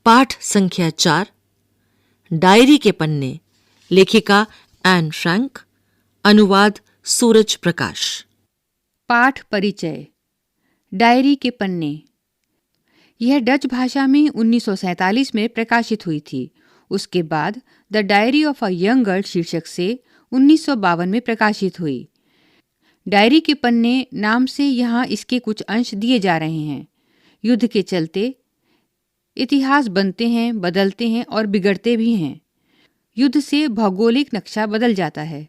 पाठ संख्या 4, डायरी के पन्ने। लेखिका एन फ्रैंक, अनुवाद सूरज प्रकाश। पाठ परिचय। डायरी के पन्ने। यह डच भाषा में 1947 में प्रकाशित हुई थी। उसके बाद the diary of a young girl शीर्षक से 1952 में प्रकाशित हुई। डायरी के पन्ने नाम से यहाँ इसके कुछ अंश दिए जा रहे हैं। युद्ध के चलते इतिहास बनते हैं, बदलते हैं और बिगड़ते भी हैं। युद्ध से भौगोलिक नक्शा बदल जाता है।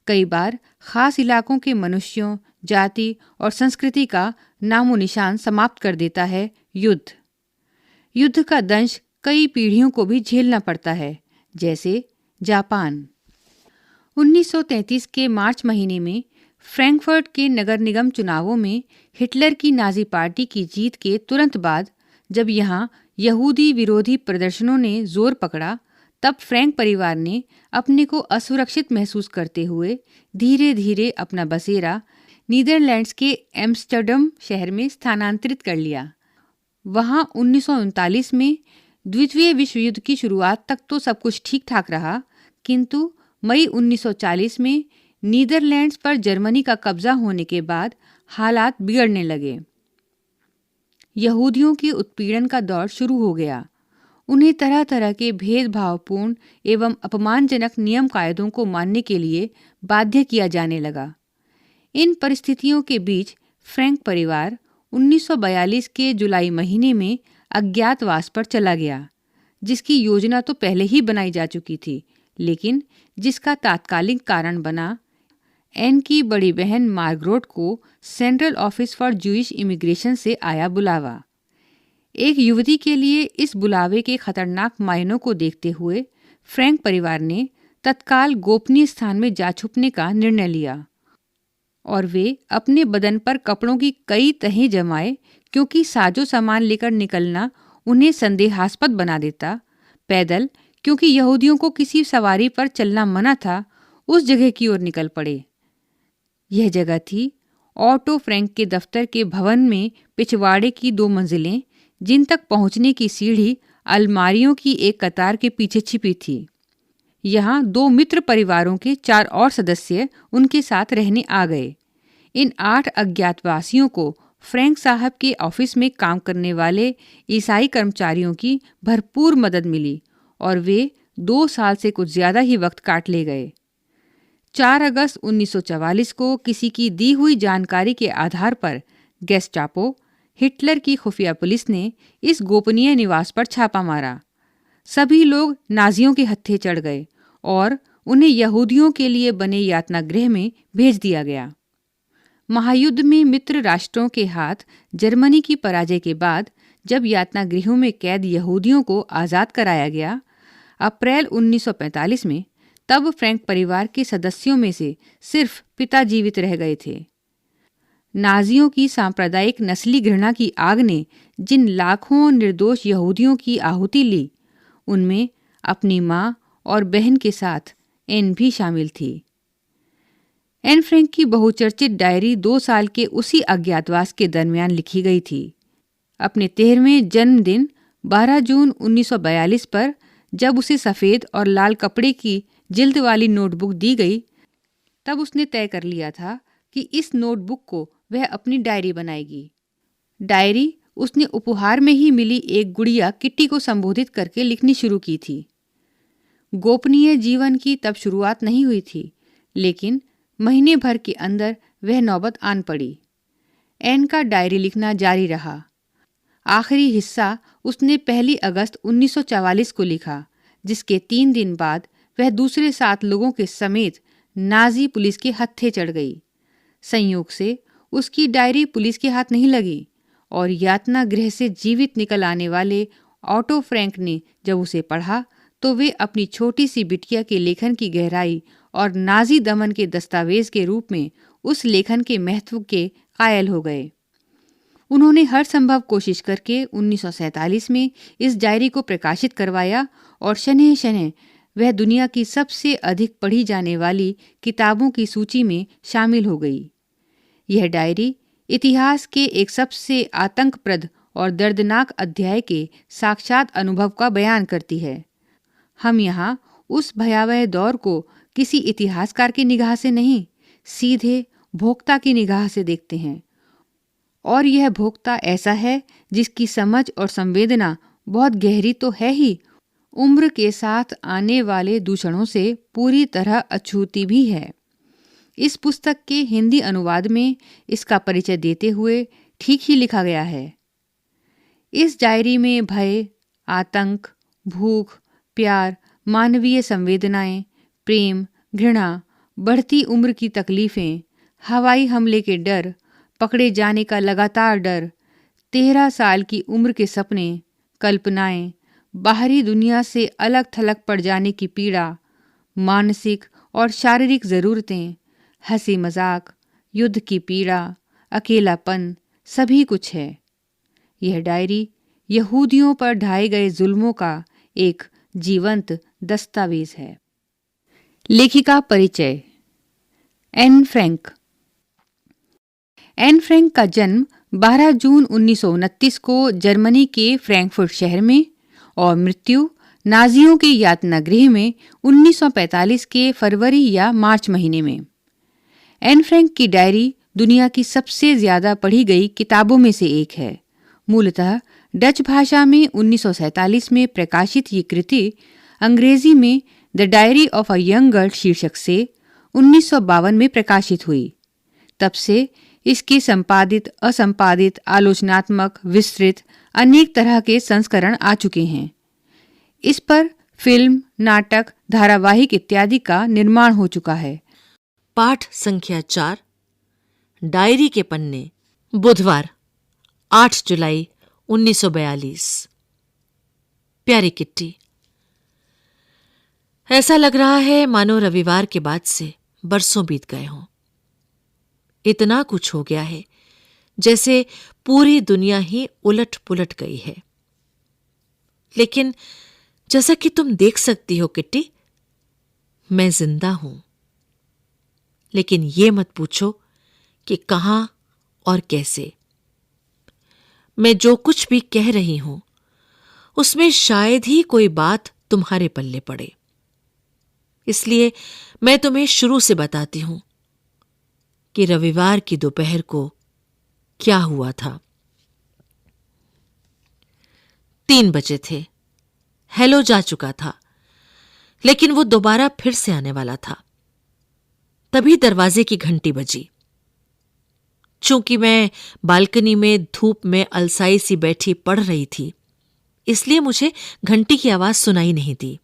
कई बार खास इलाकों के मनुष्यों, जाति और संस्कृति का नामो निशान समाप्त कर देता है युद्ध। युद्ध का दंश कई पीढ़ियों को भी झेलना पड़ता है, जैसे जापान। 1933 के मार्च महीने में फ्रैंकफर्ट के नगर निगम चुनावों में हिटलर की नाजी पार्टी की जीत के तुरंत बाद जब यहाँ यहूदी विरोधी प्रदर्शनों ने जोर पकड़ा, तब फ्रैंक परिवार ने अपने को असुरक्षित महसूस करते हुए धीरे धीरे अपना बसेरा नीदरलैंड्स के एम्स्टर्डम शहर में स्थानांतरित कर लिया। वहाँ 1939 में द्वितीय विश्व युद्ध की शुरुआत तक तो सब कुछ ठीक ठाक रहा, किंतु मई 1940 में नीदरलैंड्स पर जर्मनी का कब्जा होने के बाद हालात बिगड़ने लगे। यहूदियों के उत्पीड़न का दौर शुरू हो गया। उन्हें तरह तरह के भेदभावपूर्ण एवं अपमानजनक नियम कायदों को मानने के लिए बाध्य किया जाने लगा। इन परिस्थितियों के बीच फ्रैंक परिवार 1942 के जुलाई महीने में अज्ञातवास पर चला गया, जिसकी योजना तो पहले ही बनाई जा चुकी थी, लेकिन जिसका तात्कालिक कारण बना एन की बड़ी बहन मार्गरेट को central office for Jewish immigration से आया बुलावा। एक युवती के लिए इस बुलावे के खतरनाक मायनों को देखते हुए फ्रैंक परिवार ने तत्काल गोपनीय स्थान में जा छुपने का निर्णय लिया और वे अपने बदन पर कपड़ों की कई तहें जमाए, क्योंकि साजो सामान लेकर निकलना उन्हें संदेहास्पद बना देता। पैदल, क्योंकि यहूदियों को किसी सवारी पर चलना मना था, उस जगह की ओर निकल पड़े। यह जगह थी ऑटो फ्रैंक के दफ्तर के भवन में पिछवाड़े की 2 मंजिलें, जिन तक पहुंचने की सीढ़ी अलमारियों की एक कतार के पीछे छिपी थी। यहाँ 2 मित्र परिवारों के 4 और सदस्य उनके साथ रहने आ गए। इन 8 अज्ञातवासियों को फ्रैंक साहब के ऑफिस में काम करने वाले ईसाई कर्मचारियों की भरपूर मदद मिली और वे 2 साल से कुछ ज़्यादा ही वक्त काट ले गए। 4 अगस्त 1944 को किसी की दी हुई जानकारी के आधार पर गेस्टापो, हिटलर की खुफिया पुलिस ने इस गोपनीय निवास पर छापा मारा। सभी लोग नाजियों के हत्थे चढ़ गए और उन्हें यहूदियों के लिए बने यातना गृह में भेज दिया गया। महायुद्ध में मित्र राष्ट्रों के हाथ जर्मनी की पराजय के बाद जब यातना गृहों में कैद यहूदियों को आज़ाद कराया गया, अप्रैल 1945 में, तब फ्रैंक परिवार के सदस्यों में से सिर्फ पिता जीवित रह गए थे। नाजियों की सांप्रदायिक नस्ली घृणा की आग ने जिन लाखों निर्दोष यहूदियों की आहुति ली, उनमें अपनी माँ और बहन के साथ एन भी शामिल थी। एन फ्रैंक की बहुचर्चित डायरी 2 साल के उसी अज्ञातवास के दरमियान लिखी गई थी। अपने 13वें जन्मदिन 12 जून 1942 पर जब उसे सफ़ेद और लाल कपड़े की जिल्द वाली नोटबुक दी गई, तब उसने तय कर लिया था कि इस नोटबुक को वह अपनी डायरी बनाएगी। डायरी उसने उपहार में ही मिली एक गुड़िया किट्टी को संबोधित करके लिखनी शुरू की थी। गोपनीय जीवन की तब शुरुआत नहीं हुई थी, लेकिन महीने भर के अंदर वह नौबत आन पड़ी। एन का डायरी लिखना जारी रहा। आखिरी हिस्सा उसने 1 अगस्त 1944 को लिखा, जिसके 3 दिन बाद वह दूसरे 7 लोगों के समेत नाजी पुलिस के हत्थे चढ़ गई। संयोग से उसकी डायरी पुलिस के हाथ नहीं लगी और यातना गृह से जीवित निकल आने वाले ऑटो फ्रैंक ने जब उसे पढ़ा, तो वे अपनी छोटी सी बिटिया के लेखन की गहराई और नाजी दमन के दस्तावेज के रूप में उस लेखन के महत्व के कायल हो गए। उन्होंने हर संभव कोशिश करके 1947 में इस डायरी को प्रकाशित करवाया और शनह शनह वह दुनिया की सबसे अधिक पढ़ी जाने वाली किताबों की सूची में शामिल हो गई। यह डायरी इतिहास के एक सबसे आतंकप्रद और दर्दनाक अध्याय के साक्षात अनुभव का बयान करती है। हम यहाँ उस भयावह दौर को किसी इतिहासकार की निगाह से नहीं, सीधे भोक्ता की निगाह से देखते हैं। और यह भोक्ता ऐसा है जिसकी समझ और संवेदना बहुत गहरी तो है ही, उम्र के साथ आने वाले दूषणों से पूरी तरह अछूती भी है। इस पुस्तक के हिंदी अनुवाद में इसका परिचय देते हुए ठीक ही लिखा गया है। इस डायरी में भय, आतंक, भूख, प्यार, मानवीय संवेदनाएं, प्रेम, घृणा, बढ़ती उम्र की तकलीफें, हवाई हमले के डर, पकड़े जाने का लगातार डर, 13 साल की उम्र के सपने, कल्पनाएं, बाहरी दुनिया से अलग थलग पड़ जाने की पीड़ा, मानसिक और शारीरिक ज़रूरतें, हंसी मजाक, युद्ध की पीड़ा, अकेलापन, सभी कुछ है। यह डायरी यहूदियों पर ढाए गए जुल्मों का एक जीवंत दस्तावेज है। लेखिका परिचय। Anne Frank. एन फ्रैंक का जन्म 12 जून 1929 को जर्मनी के फ्रैंकफर्ट शहर में और मृत्यु नाजियों के यातना गृह में 1945 के फरवरी या मार्च महीने में। एन फ्रैंक की डायरी दुनिया की सबसे ज्यादा पढ़ी गई किताबों में से एक है। मूलतः डच भाषा में 1947 में प्रकाशित ये कृति अंग्रेजी में the diary of a young girl शीर्षक से 1952 में प्रकाशित हुई। तब से इसके संपादित, असंपादित, आलोचनात्मक, विस्तृत अनेक तरह के संस्करण आ चुके हैं। इस पर फिल्म, नाटक, धारावाहिक इत्यादि का निर्माण हो चुका है। पाठ संख्या 4, डायरी के पन्ने, बुधवार 8 जुलाई 1942। प्यारी किट्टी, ऐसा लग रहा है मानो रविवार के बाद से बरसों बीत गए हों। इतना कुछ हो गया है जैसे पूरी दुनिया ही उलट पुलट गई है। लेकिन जैसा कि तुम देख सकती हो किट्टी, मैं जिंदा हूं। लेकिन ये मत पूछो कि कहां और कैसे। मैं जो कुछ भी कह रही हूं उसमें शायद ही कोई बात तुम्हारे पल्ले पड़े। इसलिए मैं तुम्हें शुरू से बताती हूं कि रविवार की दोपहर को क्या हुआ था। 3 बजे थे। हेलो जा चुका था, लेकिन वो दोबारा फिर से आने वाला था। तभी दरवाजे की घंटी बजी। चूंकि मैं बालकनी में धूप में अलसाई सी बैठी पढ़ रही थी, इसलिए मुझे घंटी की आवाज सुनाई नहीं दी।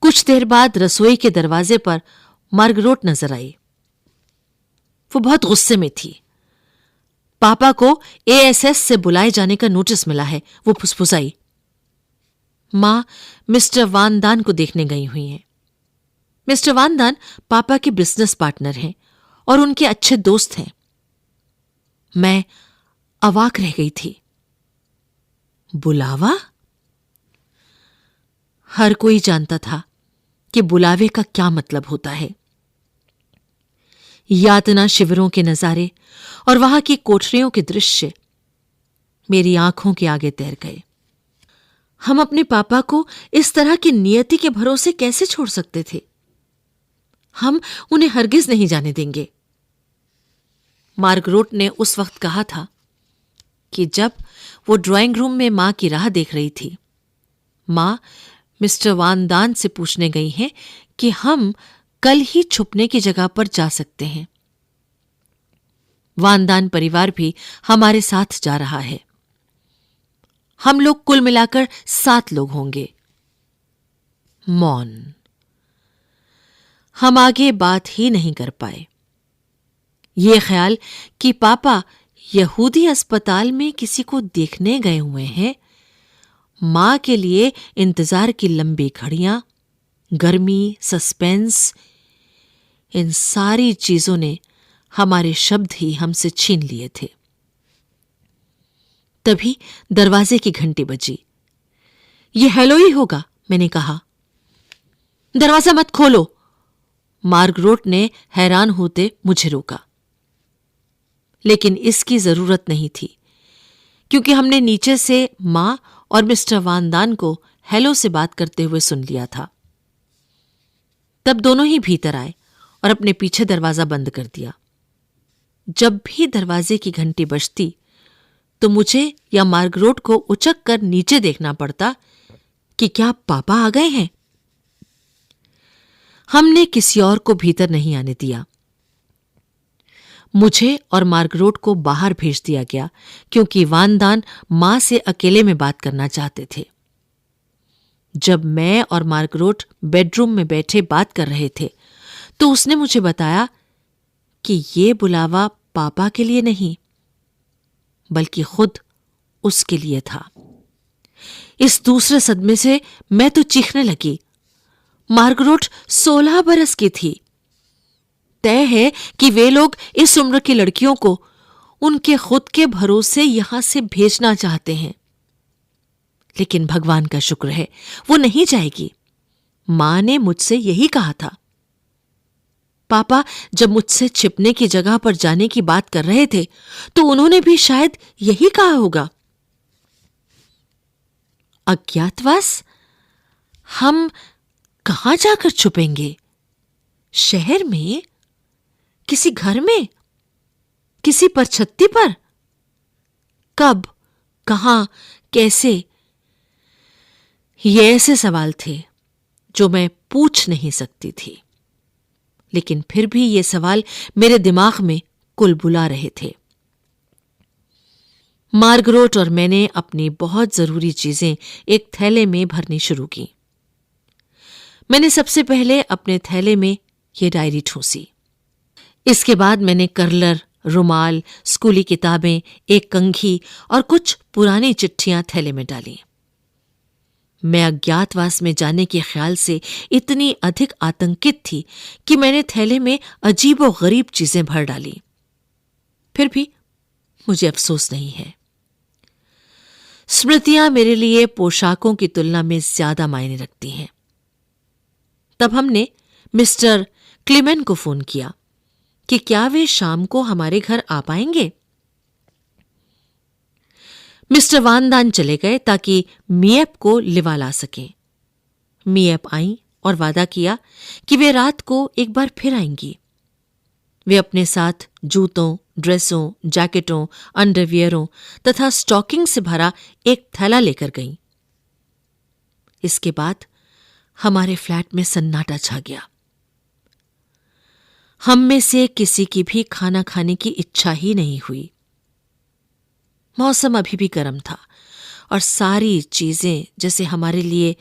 कुछ देर बाद रसोई के दरवाजे पर मार्गरेट नजर आई। वो बहुत गुस्से में थी। पापा को एएसएस से बुलाए जाने का नोटिस मिला है, वो फुसफुसाई। मां मिस्टर वान दान को देखने गई हुई हैं। मिस्टर वान दान पापा के बिजनेस पार्टनर हैं और उनके अच्छे दोस्त हैं। मैं अवाक रह गई थी। बुलावा? हर कोई जानता था कि बुलावे का क्या मतलब होता है। यातना शिविरों के नजारे और वहां की कोठरियों के दृश्य मेरी आंखों के आगे तैर गए। हम अपने पापा को इस तरह की नियति के भरोसे कैसे छोड़ सकते थे? हम उन्हें हरगिज नहीं जाने देंगे। मार्गरेट ने उस वक्त कहा था कि जब वो ड्राइंग रूम में मां की राह देख रही थी, मां मिस्टर वान दान से पूछने गई हैं कि हम कल ही छुपने की जगह पर जा सकते हैं। वान दान परिवार भी हमारे साथ जा रहा है। हम लोग कुल मिलाकर 7 लोग होंगे। मौन। हम आगे बात ही नहीं कर पाए। ये ख्याल कि पापा यहूदी अस्पताल में किसी को देखने गए हुए हैं, मां के लिए इंतजार की लंबी घड़ियां, गर्मी, सस्पेंस, इन सारी चीजों ने हमारे शब्द ही हमसे छीन लिए थे। तभी दरवाजे की घंटी बजी। ये हेलो ही होगा, मैंने कहा। दरवाजा मत खोलो, मार्गरेट ने हैरान होते मुझे रोका। लेकिन इसकी जरूरत नहीं थी, क्योंकि हमने नीचे से माँ और मिस्टर वान दान को हेलो से बात करते हुए सुन लिया था। तब दोनों ही भीतर आए और अपने पीछे दरवाजा बंद कर दिया। जब भी दरवाजे की घंटी बजती तो मुझे या मार्गरेट को उचक कर नीचे देखना पड़ता कि क्या पापा आ गए हैं। हमने किसी और को भीतर नहीं आने दिया। मुझे और मार्गरेट को बाहर भेज दिया गया क्योंकि वान दान मां से अकेले में बात करना चाहते थे। जब मैं और मार्गरेट बेडरूम में बैठे बात कर रहे थे तो उसने मुझे बताया कि ये बुलावा पापा के लिए नहीं बल्कि खुद उसके लिए था। इस दूसरे सदमे से मैं तो चीखने लगी। मार्गरेट 16 बरस की थी। तय है कि वे लोग इस उम्र की लड़कियों को उनके खुद के भरोसे यहां से भेजना चाहते हैं, लेकिन भगवान का शुक्र है वो नहीं जाएगी। मां ने मुझसे यही कहा था। पापा जब मुझसे छिपने की जगह पर जाने की बात कर रहे थे तो उन्होंने भी शायद यही कहा होगा। अज्ञातवास? हम कहां जाकर छुपेंगे? शहर में? किसी घर में? किसी परछत्ती पर? कब? कहां? कैसे? ये ऐसे सवाल थे जो मैं पूछ नहीं सकती थी, लेकिन फिर भी ये सवाल मेरे दिमाग में कुलबुला रहे थे। मार्गरेट और मैंने अपनी बहुत जरूरी चीजें एक थैले में भरनी शुरू की। मैंने सबसे पहले अपने थैले में ये डायरी ठूंसी। इसके बाद मैंने करलर, रुमाल, स्कूली किताबें, एक कंघी और कुछ पुरानी चिट्ठियां थैले में डाली। मैं अज्ञातवास में जाने के ख्याल से इतनी अधिक आतंकित थी कि मैंने थैले में अजीब और गरीब चीजें भर डाली। फिर भी मुझे अफसोस नहीं है। स्मृतियां मेरे लिए पोशाकों की तुलना में ज्यादा मायने रखती हैं। तब हमने मिस्टर क्लेमेन को फोन किया कि क्या वे शाम को हमारे घर आ पाएंगे। मिस्टर वान दान चले गए ताकि मिएप को लिवा ला सकें। मिएप आई और वादा किया कि वे रात को एक बार फिर आएंगी। वे अपने साथ जूतों, ड्रेसों, जैकेटों, अंडरवियरों तथा स्टॉकिंग से भरा एक थैला लेकर गईं। इसके बाद हमारे फ्लैट में सन्नाटा छा गया। हम में से किसी की भी खाना खाने की इच्छा ही नहीं हुई। मौसम अभी भी गर्म था और सारी चीजें जैसे हमारे लिए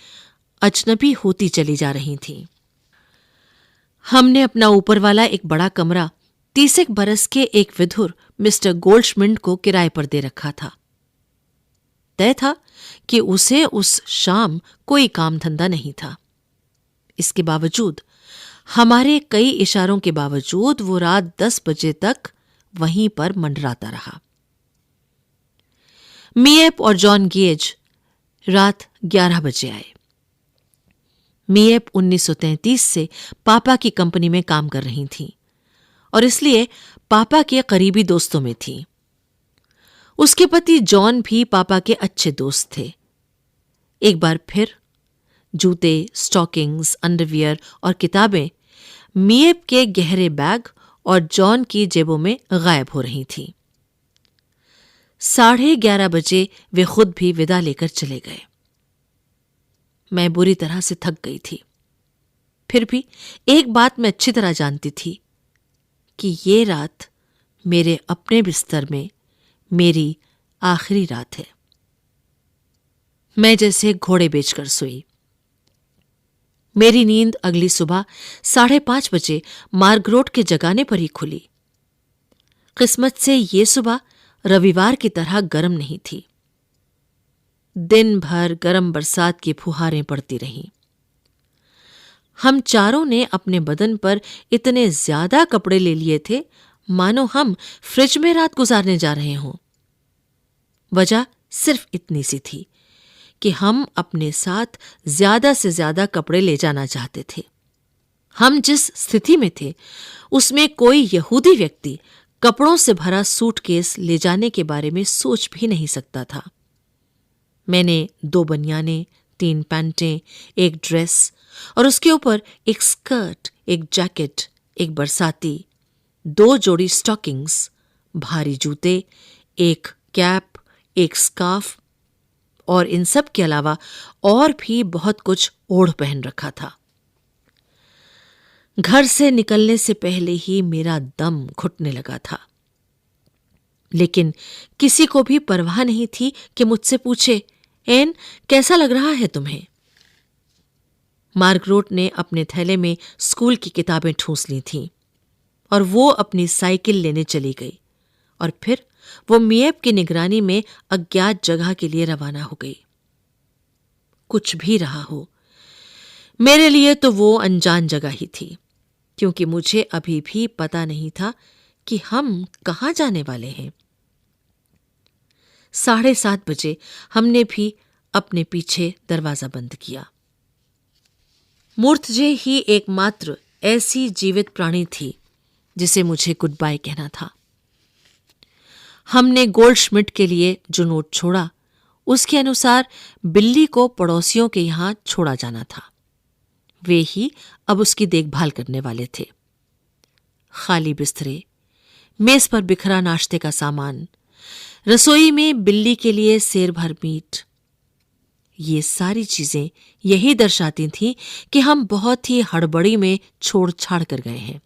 अजनबी होती चली जा रही थीं। हमने अपना ऊपर वाला एक बड़ा कमरा 30 बरस के एक विधुर मिस्टर गोल्डश्मिट को किराए पर दे रखा था। तय था कि उसे उस शाम कोई काम धंधा नहीं था। इसके बावजूद, हमारे कई इशारों के बावजूद वो रात 10 बजे तक वहीं पर मंडराता रहा। मिएप और जॉन गेज रात 11 बजे आए। मिएप 1933 से पापा की कंपनी में काम कर रही थीं और इसलिए पापा के करीबी दोस्तों में थीं। उसके पति जॉन भी पापा के अच्छे दोस्त थे। एक बार फिर जूते, स्टॉकिंग्स, अंडरवियर और किताबें मिएप के गहरे बैग और जॉन की जेबों में गायब हो रही थीं। 11:30 बजे वे खुद भी विदा लेकर चले गए। मैं बुरी तरह से थक गई थी। फिर भी एक बात मैं अच्छी तरह जानती थी कि ये रात मेरे अपने बिस्तर में मेरी आखिरी रात है। मैं जैसे घोड़े बेचकर सोई। मेरी नींद अगली सुबह 5:30 बजे मार्गरेट के जगाने पर ही खुली। किस्मत से ये सुबह रविवार की तरह गर्म नहीं थी। दिन भर गर्म बरसात की फुहारें पड़ती रहीं। हम चारों ने अपने बदन पर इतने ज्यादा कपड़े ले लिए थे मानो हम फ्रिज में रात गुजारने जा रहे हों। वजह सिर्फ इतनी सी थी कि हम अपने साथ ज्यादा से ज्यादा कपड़े ले जाना चाहते थे। हम जिस स्थिति में थे उसमें कोई यहूदी व्यक्ति कपड़ों से भरा सूटकेस ले जाने के बारे में सोच भी नहीं सकता था। मैंने 2 बनियानें, 3 पैंटें, एक ड्रेस और उसके ऊपर एक स्कर्ट, एक जैकेट, एक बरसाती, 2 जोड़ी स्टॉकिंग्स, भारी जूते, एक कैप, एक स्कार्फ और इन सब के अलावा और भी बहुत कुछ ओढ़ पहन रखा था। घर से निकलने से पहले ही मेरा दम घुटने लगा था, लेकिन किसी को भी परवाह नहीं थी कि मुझसे पूछे, एन, कैसा लग रहा है तुम्हें? मार्गरेट ने अपने थैले में स्कूल की किताबें ठूंस ली थीं और वो अपनी साइकिल लेने चली गई और फिर वो मिएप की निगरानी में अज्ञात जगह के लिए रवाना हो गई। कुछ भी रहा हो, मेरे लिए तो वो अनजान जगह ही थी, क्योंकि मुझे अभी भी पता नहीं था कि हम कहाँ जाने वाले हैं। 7:30 बजे हमने भी अपने पीछे दरवाजा बंद किया। मूर्तजे ही एकमात्र ऐसी जीवित प्राणी थी जिसे मुझे गुड बाय कहना था। हमने गोल्डश्मिट के लिए जो नोट छोड़ा, उसके अनुसार बिल्ली को पड़ोसियों के यहां छोड़ा जाना था। वे ही अब उसकी देखभाल करने वाले थे। खाली बिस्तरे, मेज पर बिखरा नाश्ते का सामान, रसोई में बिल्ली के लिए सेर भर मीट, ये सारी चीजें यही दर्शाती थीं कि हम बहुत ही हड़बड़ी में छोड़ छाड़ कर गए हैं।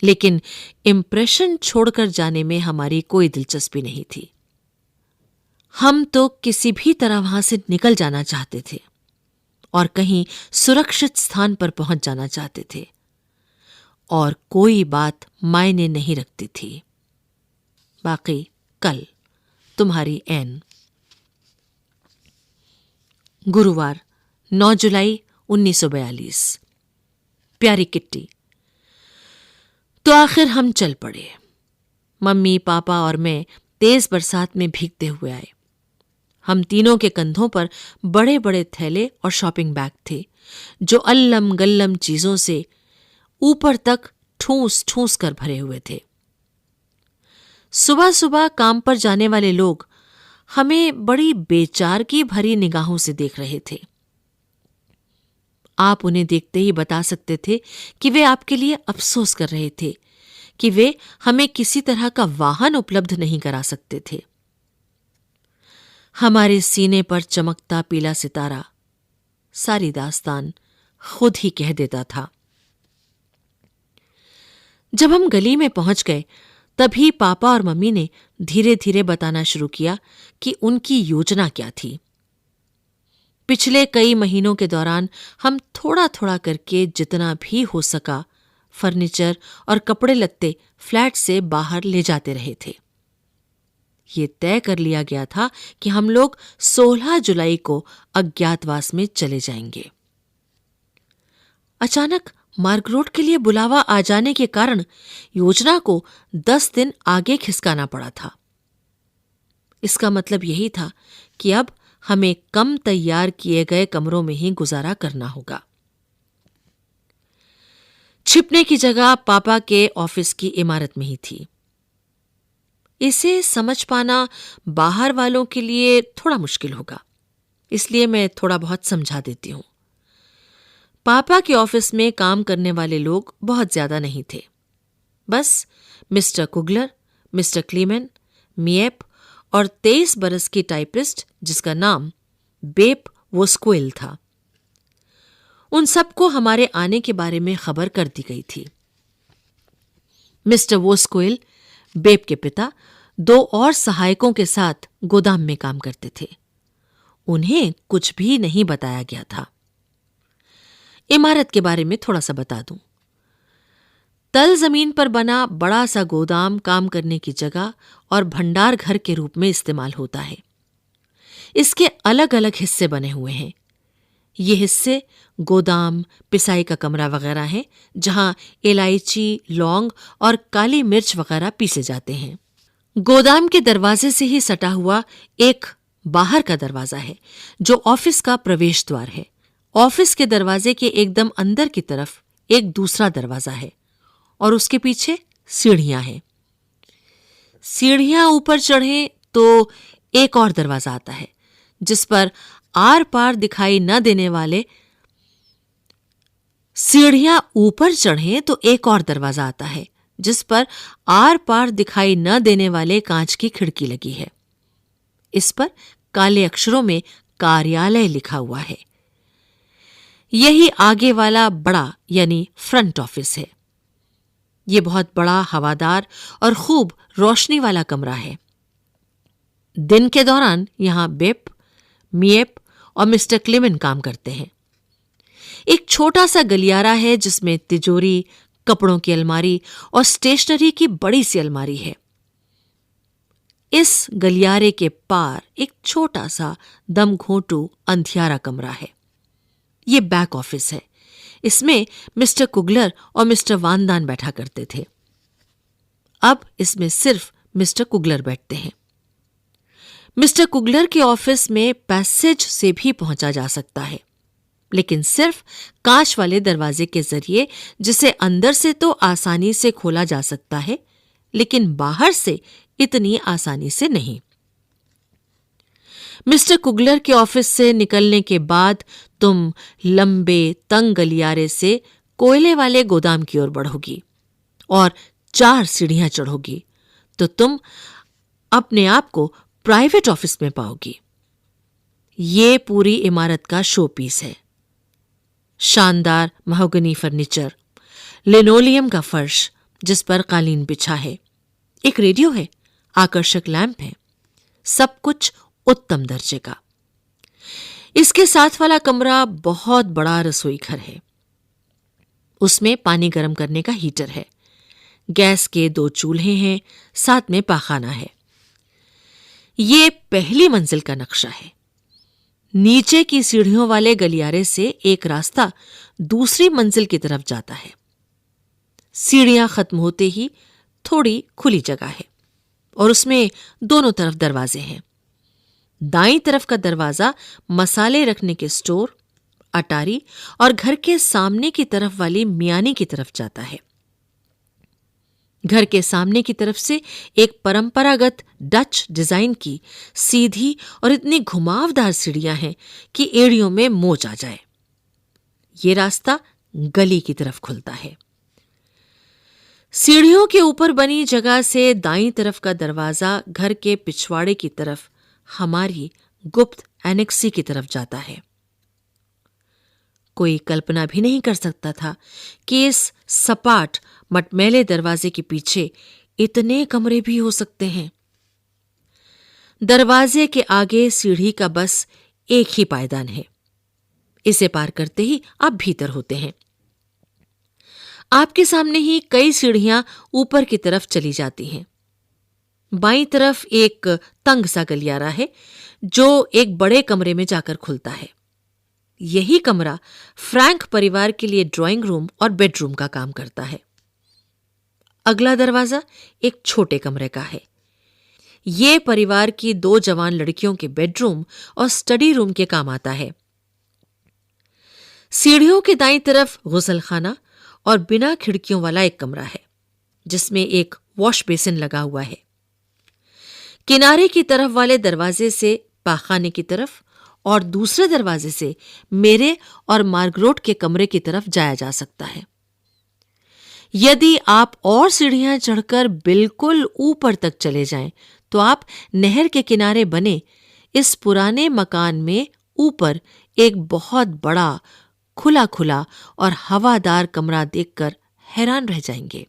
लेकिन इम्प्रेशन छोड़कर जाने में हमारी कोई दिलचस्पी नहीं थी। हम तो किसी भी तरह वहां से निकल जाना चाहते थे और कहीं सुरक्षित स्थान पर पहुंच जाना चाहते थे, और कोई बात मायने नहीं रखती थी। बाकी कल, तुम्हारी एन। गुरुवार 9 जुलाई 1942। प्यारी किट्टी, तो आखिर हम चल पड़े। मम्मी, पापा और मैं तेज बरसात में भीगते हुए आए। हम तीनों के कंधों पर बड़े बड़े थैले और शॉपिंग बैग थे, जो अल्लम गल्लम चीजों से ऊपर तक ठूस ठूस कर भरे हुए थे। सुबह सुबह काम पर जाने वाले लोग हमें बड़ी बेचारगी भरी निगाहों से देख रहे थे। आप उन्हें देखते ही बता सकते थे कि वे आपके लिए अफसोस कर रहे थे कि वे हमें किसी तरह का वाहन उपलब्ध नहीं करा सकते थे। हमारे सीने पर चमकता पीला सितारा सारी दास्तान खुद ही कह देता था। जब हम गली में पहुंच गए, तभी पापा और मम्मी ने धीरे धीरे बताना शुरू किया कि उनकी योजना क्या थी। पिछले कई महीनों के दौरान हम थोड़ा थोड़ा करके जितना भी हो सका फर्नीचर और कपड़े लत्ते फ्लैट से बाहर ले जाते रहे थे। ये तय कर लिया गया था कि हम लोग 16 जुलाई को अज्ञातवास में चले जाएंगे। अचानक मार्गरेट के लिए बुलावा आ जाने के कारण योजना को 10 दिन आगे खिसकाना पड़ा था। इसका मतलब यही था कि अब हमें कम तैयार किए गए कमरों में ही गुजारा करना होगा। छिपने की जगह पापा के ऑफिस की इमारत में ही थी। इसे समझ पाना बाहर वालों के लिए थोड़ा मुश्किल होगा, इसलिए मैं थोड़ा बहुत समझा देती हूं। पापा के ऑफिस में काम करने वाले लोग बहुत ज्यादा नहीं थे। बस मिस्टर कुगलर, मिस्टर क्लीमेन, मिएप और 23 बरस की टाइपिस्ट जिसका नाम बेप वोस्क्वेल था। उन सबको हमारे आने के बारे में खबर कर दी गई थी। मिस्टर वोस्क्वेल, बेप के पिता, 2 और सहायकों के साथ गोदाम में काम करते थे। उन्हें कुछ भी नहीं बताया गया था। इमारत के बारे में थोड़ा सा बता दूं। तल जमीन पर बना बड़ा सा गोदाम काम करने की जगह और भंडार घर के रूप में इस्तेमाल होता है। इसके अलग अलग हिस्से बने हुए हैं। ये हिस्से गोदाम, पिसाई का कमरा वगैरह हैं, जहां इलायची, लौंग और काली मिर्च वगैरह पीसे जाते हैं। गोदाम के दरवाजे से ही सटा हुआ एक बाहर का दरवाजा है, जो ऑफिस का प्रवेश द्वार है। ऑफिस के दरवाजे के एकदम अंदर की तरफ एक दूसरा दरवाजा है और उसके पीछे सीढ़ियां हैं। सीढ़ियां ऊपर चढ़े तो एक और दरवाजा आता है जिस पर आर पार दिखाई न देने वाले सीढ़ियां ऊपर चढ़े तो एक और दरवाजा आता है जिस पर आर पार दिखाई न देने वाले कांच की खिड़की लगी है। इस पर काले अक्षरों में कार्यालय लिखा हुआ है। यही आगे वाला बड़ा यानी फ्रंट ऑफिस है। यह बहुत बड़ा, हवादार और खूब रोशनी वाला कमरा है। दिन के दौरान यहां बेप, मिएप और मिस्टर क्लेमेन काम करते हैं। एक छोटा सा गलियारा है जिसमें तिजोरी, कपड़ों की अलमारी और स्टेशनरी की बड़ी सी अलमारी है। इस गलियारे के पार एक छोटा सा दमघोंटू अंधियारा कमरा है। यह बैक ऑफिस है। इसमें मिस्टर कुगलर और मिस्टर वानदान बैठा करते थे। अब इसमें सिर्फ मिस्टर कुगलर बैठते हैं। मिस्टर कुगलर के ऑफिस में पैसेज से भी पहुंचा जा सकता है, लेकिन सिर्फ कांच वाले दरवाजे के जरिए, जिसे अंदर से तो आसानी से खोला जा सकता है, लेकिन बाहर से इतनी आसानी से नहीं। मिस्टर कुगलर के ऑफिस से निकलने के बाद तुम लंबे तंग गलियारे से कोयले वाले गोदाम की ओर बढ़ोगी और 4 सीढ़ियां चढ़ोगी तो तुम अपने आप को प्राइवेट ऑफिस में पाओगी। ये पूरी इमारत का शो पीस है। शानदार महोगनी फर्नीचर, लिनोलियम का फर्श जिस पर कालीन बिछा है, एक रेडियो है, आकर्षक लैंप है, सब कुछ उत्तम दर्जे का। इसके साथ वाला कमरा बहुत बड़ा रसोई घर है। उसमें पानी गर्म करने का हीटर है, गैस के 2 चूल्हे हैं, साथ में पाखाना है। ये पहली मंजिल का नक्शा है। नीचे की सीढ़ियों वाले गलियारे से एक रास्ता दूसरी मंजिल की तरफ जाता है। सीढ़ियां खत्म होते ही थोड़ी खुली जगह है और उसमें दोनों तरफ दरवाजे हैं। दाईं तरफ का दरवाजा मसाले रखने के स्टोर, अटारी और घर के सामने की तरफ वाली मियानी की तरफ जाता है। घर के सामने की तरफ से एक परंपरागत डच डिजाइन की सीधी और इतनी घुमावदार सीढ़ियां हैं कि एड़ियों में मोच आ जाए। ये रास्ता गली की तरफ खुलता है। सीढ़ियों के ऊपर बनी जगह से दाईं तरफ का दरवाजा घर के पिछवाड़े की तरफ हमारी गुप्त एनेक्सी की तरफ जाता है। कोई कल्पना भी नहीं कर सकता था कि इस सपाट मटमैले दरवाजे के पीछे इतने कमरे भी हो सकते हैं। दरवाजे के आगे सीढ़ी का बस एक ही पायदान है। इसे पार करते ही आप भीतर होते हैं। आपके सामने ही कई सीढ़ियां ऊपर की तरफ चली जाती हैं। बाईं तरफ एक तंग सा गलियारा है जो एक बड़े कमरे में जाकर खुलता है। यही कमरा फ्रैंक परिवार के लिए ड्राइंग रूम और बेडरूम का काम करता है। अगला दरवाजा एक छोटे कमरे का है। ये परिवार की 2 जवान लड़कियों के बेडरूम और स्टडी रूम के काम आता है। सीढ़ियों के दाईं तरफ गुसलखाना और बिना खिड़कियों वाला एक कमरा है जिसमें एक वॉश बेसिन लगा हुआ है। किनारे की तरफ वाले दरवाजे से पाखाने की तरफ और दूसरे दरवाजे से मेरे और मार्गरोट के कमरे की तरफ जाया जा सकता है। यदि आप और सीढ़ियां चढ़कर बिल्कुल ऊपर तक चले जाएं, तो आप नहर के किनारे बने इस पुराने मकान में ऊपर एक बहुत बड़ा खुला खुला और हवादार कमरा देखकर हैरान रह जाएंगे।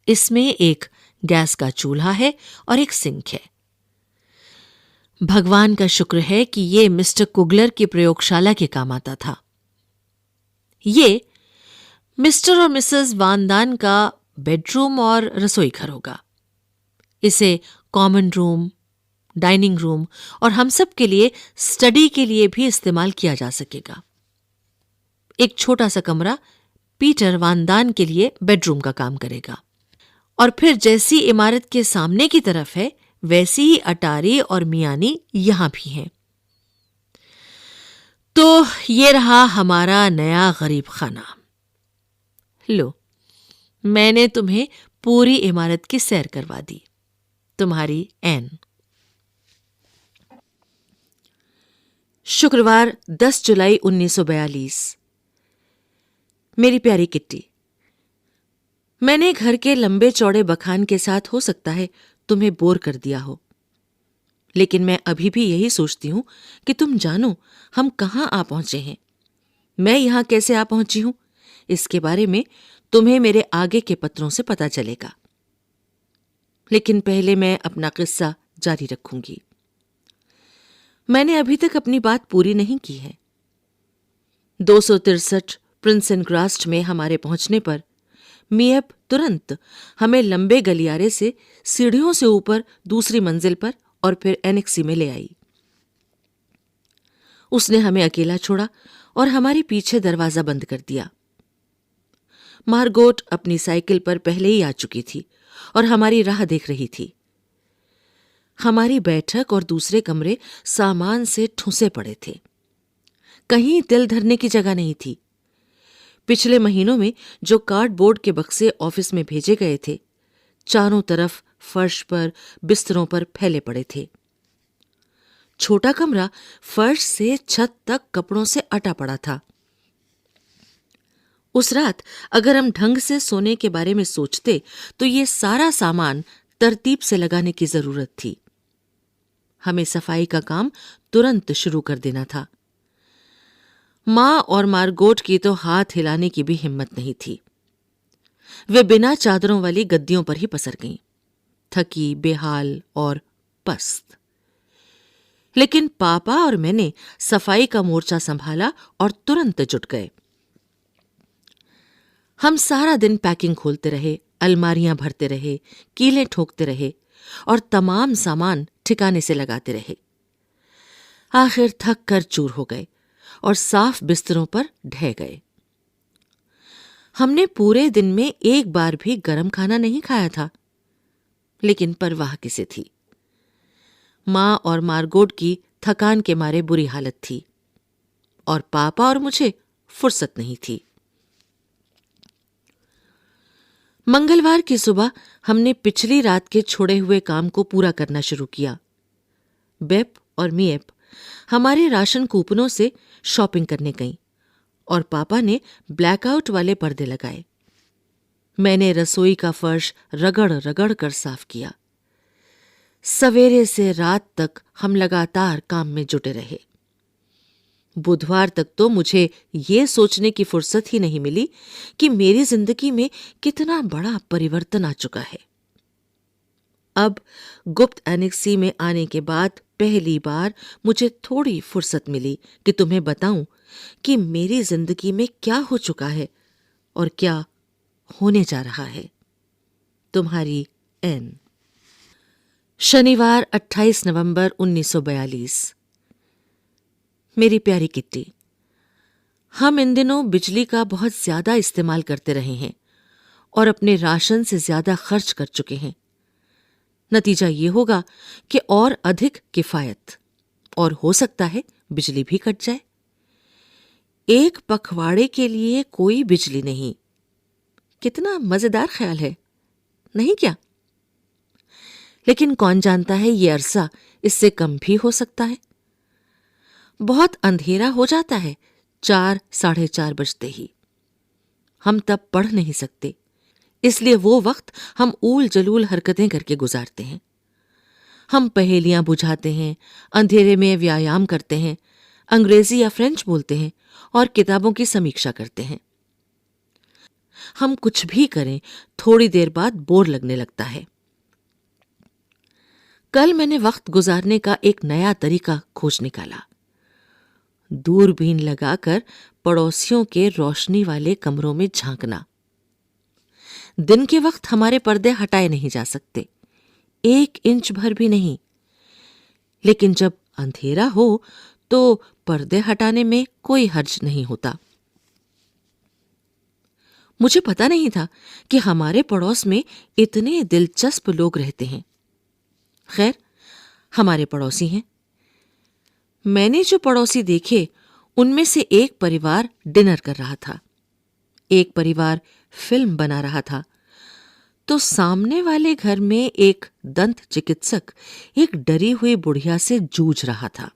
इसमें एक गैस का चूल्हा है और एक सिंक है। भगवान का शुक्र है कि ये मिस्टर कुगलर की प्रयोगशाला के काम आता था। ये मिस्टर और मिसेस वानदान का बेडरूम और रसोई घर होगा। इसे कॉमन रूम, डाइनिंग रूम और हम सब के लिए स्टडी के लिए भी इस्तेमाल किया जा सकेगा। एक छोटा सा कमरा पीटर वानदान के लिए बेडरूम का काम करेगा और फिर जैसी इमारत के सामने की तरफ है वैसी ही अटारी और मियानी यहां भी हैं। तो ये रहा हमारा नया गरीब खाना। लो, मैंने तुम्हें पूरी इमारत की सैर करवा दी। तुम्हारी एन। शुक्रवार 10 जुलाई 1942। मेरी प्यारी किट्टी, मैंने घर के लंबे चौड़े बखान के साथ हो सकता है तुम्हें बोर कर दिया हो, लेकिन मैं अभी भी यही सोचती हूं कि तुम जानो हम कहां आ पहुंचे हैं। मैं यहां कैसे आ पहुंची हूं, इसके बारे में तुम्हें मेरे आगे के पत्रों से पता चलेगा। लेकिन पहले मैं अपना किस्सा जारी रखूंगी। मैंने अभी तक अपनी बात पूरी नहीं की है। 263 प्रिंस एंड ग्रास्ट में हमारे पहुंचने पर मियप तुरंत हमें लंबे गलियारे से सीढ़ियों से ऊपर दूसरी मंजिल पर और फिर एनेक्सी में ले आई। उसने हमें अकेला छोड़ा और हमारे पीछे दरवाजा बंद कर दिया। मार्गोट अपनी साइकिल पर पहले ही आ चुकी थी और हमारी राह देख रही थी। हमारी बैठक और दूसरे कमरे सामान से ठूंसे पड़े थे। कहीं तिल धरने की जगह नहीं थी। पिछले महीनों में जो कार्डबोर्ड के बक्से ऑफिस में भेजे गए थे, चारों तरफ फर्श पर बिस्तरों पर फैले पड़े थे। छोटा कमरा फर्श से छत तक कपड़ों से अटा पड़ा था। उस रात अगर हम ढंग से सोने के बारे में सोचते तो ये सारा सामान तरतीब से लगाने की जरूरत थी। हमें सफाई का काम तुरंत शुरू कर देना था। माँ और मार्गोट की तो हाथ हिलाने की भी हिम्मत नहीं थी। वे बिना चादरों वाली गद्दियों पर ही पसर गईं, थकी, बेहाल और पस्त। लेकिन पापा और मैंने सफाई का मोर्चा संभाला और तुरंत जुट गए। हम सारा दिन पैकिंग खोलते रहे, अलमारियां भरते रहे, कीलें ठोकते रहे और तमाम सामान ठिकाने से लगाते रहे। आखिर थक कर चूर हो गए और साफ बिस्तरों पर ढह गए। हमने पूरे दिन में एक बार भी गरम खाना नहीं खाया था, लेकिन परवाह किसे थी। माँ और मार्गोट की थकान के मारे बुरी हालत थी और पापा और मुझे फुर्सत नहीं थी। मंगलवार की सुबह हमने पिछली रात के छोड़े हुए काम को पूरा करना शुरू किया। बेप और मियप हमारे राशन कूपनों से शॉपिंग करने गईं और पापा ने ब्लैकआउट वाले पर्दे लगाए। मैंने रसोई का फर्श रगड़ रगड़ कर साफ किया। सवेरे से रात तक हम लगातार काम में जुटे रहे। बुधवार तक तो मुझे ये सोचने की फुर्सत ही नहीं मिली कि मेरी जिंदगी में कितना बड़ा परिवर्तन आ चुका है। अब गुप्त एनेक्सी में आने के बाद पहली बार मुझे थोड़ी फुर्सत मिली कि तुम्हें बताऊं कि मेरी जिंदगी में क्या हो चुका है और क्या होने जा रहा है। तुम्हारी एन। शनिवार 28 नवंबर 1942। मेरी प्यारी किट्टी, हम इन दिनों बिजली का बहुत ज्यादा इस्तेमाल करते रहे हैं और अपने राशन से ज्यादा खर्च कर चुके हैं। नतीजा ये होगा कि और अधिक किफायत, और हो सकता है बिजली भी कट जाए। एक पखवाड़े के लिए कोई बिजली नहीं। कितना मजेदार ख्याल है, नहीं क्या? लेकिन कौन जानता है ये अरसा इससे कम भी हो सकता है। बहुत अंधेरा हो जाता है 4, 4:30 बजते ही। हम तब पढ़ नहीं सकते, इसलिए वो वक्त हम ऊल जलूल हरकतें करके गुजारते हैं। हम पहेलियां बुझाते हैं, अंधेरे में व्यायाम करते हैं, अंग्रेजी या फ्रेंच बोलते हैं और किताबों की समीक्षा करते हैं। हम कुछ भी करें, थोड़ी देर बाद बोर लगने लगता है। कल मैंने वक्त गुजारने का एक नया तरीका खोज निकाला। दूरबीन लगाकर पड़ोसियों के रोशनी वाले कमरों में झांकना। दिन के वक्त हमारे पर्दे हटाए नहीं जा सकते, 1 इंच भर भी नहीं, लेकिन जब अंधेरा हो तो पर्दे हटाने में कोई हर्ज नहीं होता। मुझे पता नहीं था कि हमारे पड़ोस में इतने दिलचस्प लोग रहते हैं। खैर, हमारे पड़ोसी हैं। मैंने जो पड़ोसी देखे उनमें से एक परिवार डिनर कर रहा था, एक परिवार फिल्म बना रहा था तो सामने वाले घर में एक दंत चिकित्सक एक डरी हुई बुढ़िया से जूझ रहा था।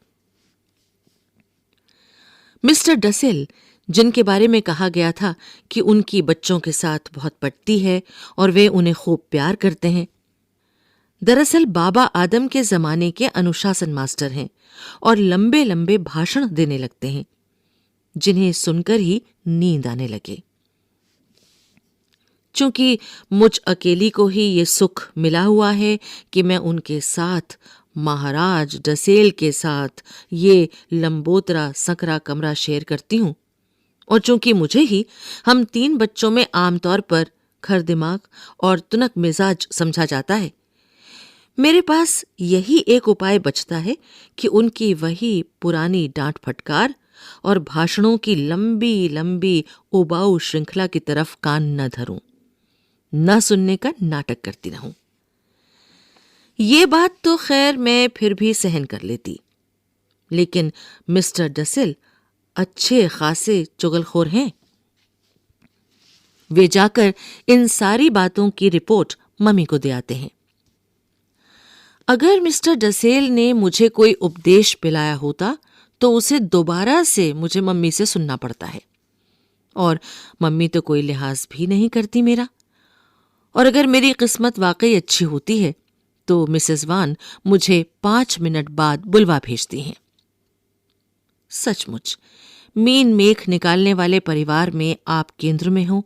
मिस्टर डसेल, जिनके बारे में कहा गया था कि उनकी बच्चों के साथ बहुत पटती है और वे उन्हें खूब प्यार करते हैं, दरअसल बाबा आदम के जमाने के अनुशासन मास्टर हैं और लंबे लंबे भाषण देने लगते हैं, जिन्हें सुनकर ही नींद आने लगे। चूंकि मुझ अकेली को ही ये सुख मिला हुआ है कि मैं उनके साथ, महाराज डसेल के साथ, ये लंबोतरा सकरा कमरा शेयर करती हूं, और चूंकि मुझे ही हम 3 बच्चों में आमतौर पर खर दिमाग और तुनक मिजाज समझा जाता है, मेरे पास यही एक उपाय बचता है कि उनकी वही पुरानी डांट फटकार और भाषणों की लंबी लंबी उबाऊ श्रृंखला की तरफ कान न धरूं, न सुनने का नाटक करती रहूं। ये बात तो खैर मैं फिर भी सहन कर लेती, लेकिन मिस्टर डसेल अच्छे खासे चुगलखोर हैं। वे जाकर इन सारी बातों की रिपोर्ट मम्मी को दे आते हैं। अगर मिस्टर डसेल ने मुझे कोई उपदेश पिलाया होता तो उसे दोबारा से मुझे मम्मी से सुनना पड़ता है, और मम्मी तो कोई लिहाज भी नहीं करती मेरा। और अगर मेरी किस्मत वाकई अच्छी होती है तो मिसेस वान मुझे 5 मिनट बाद बुलवा भेजती हैं। सचमुच मीन मेख निकालने वाले परिवार में आप केंद्र में हो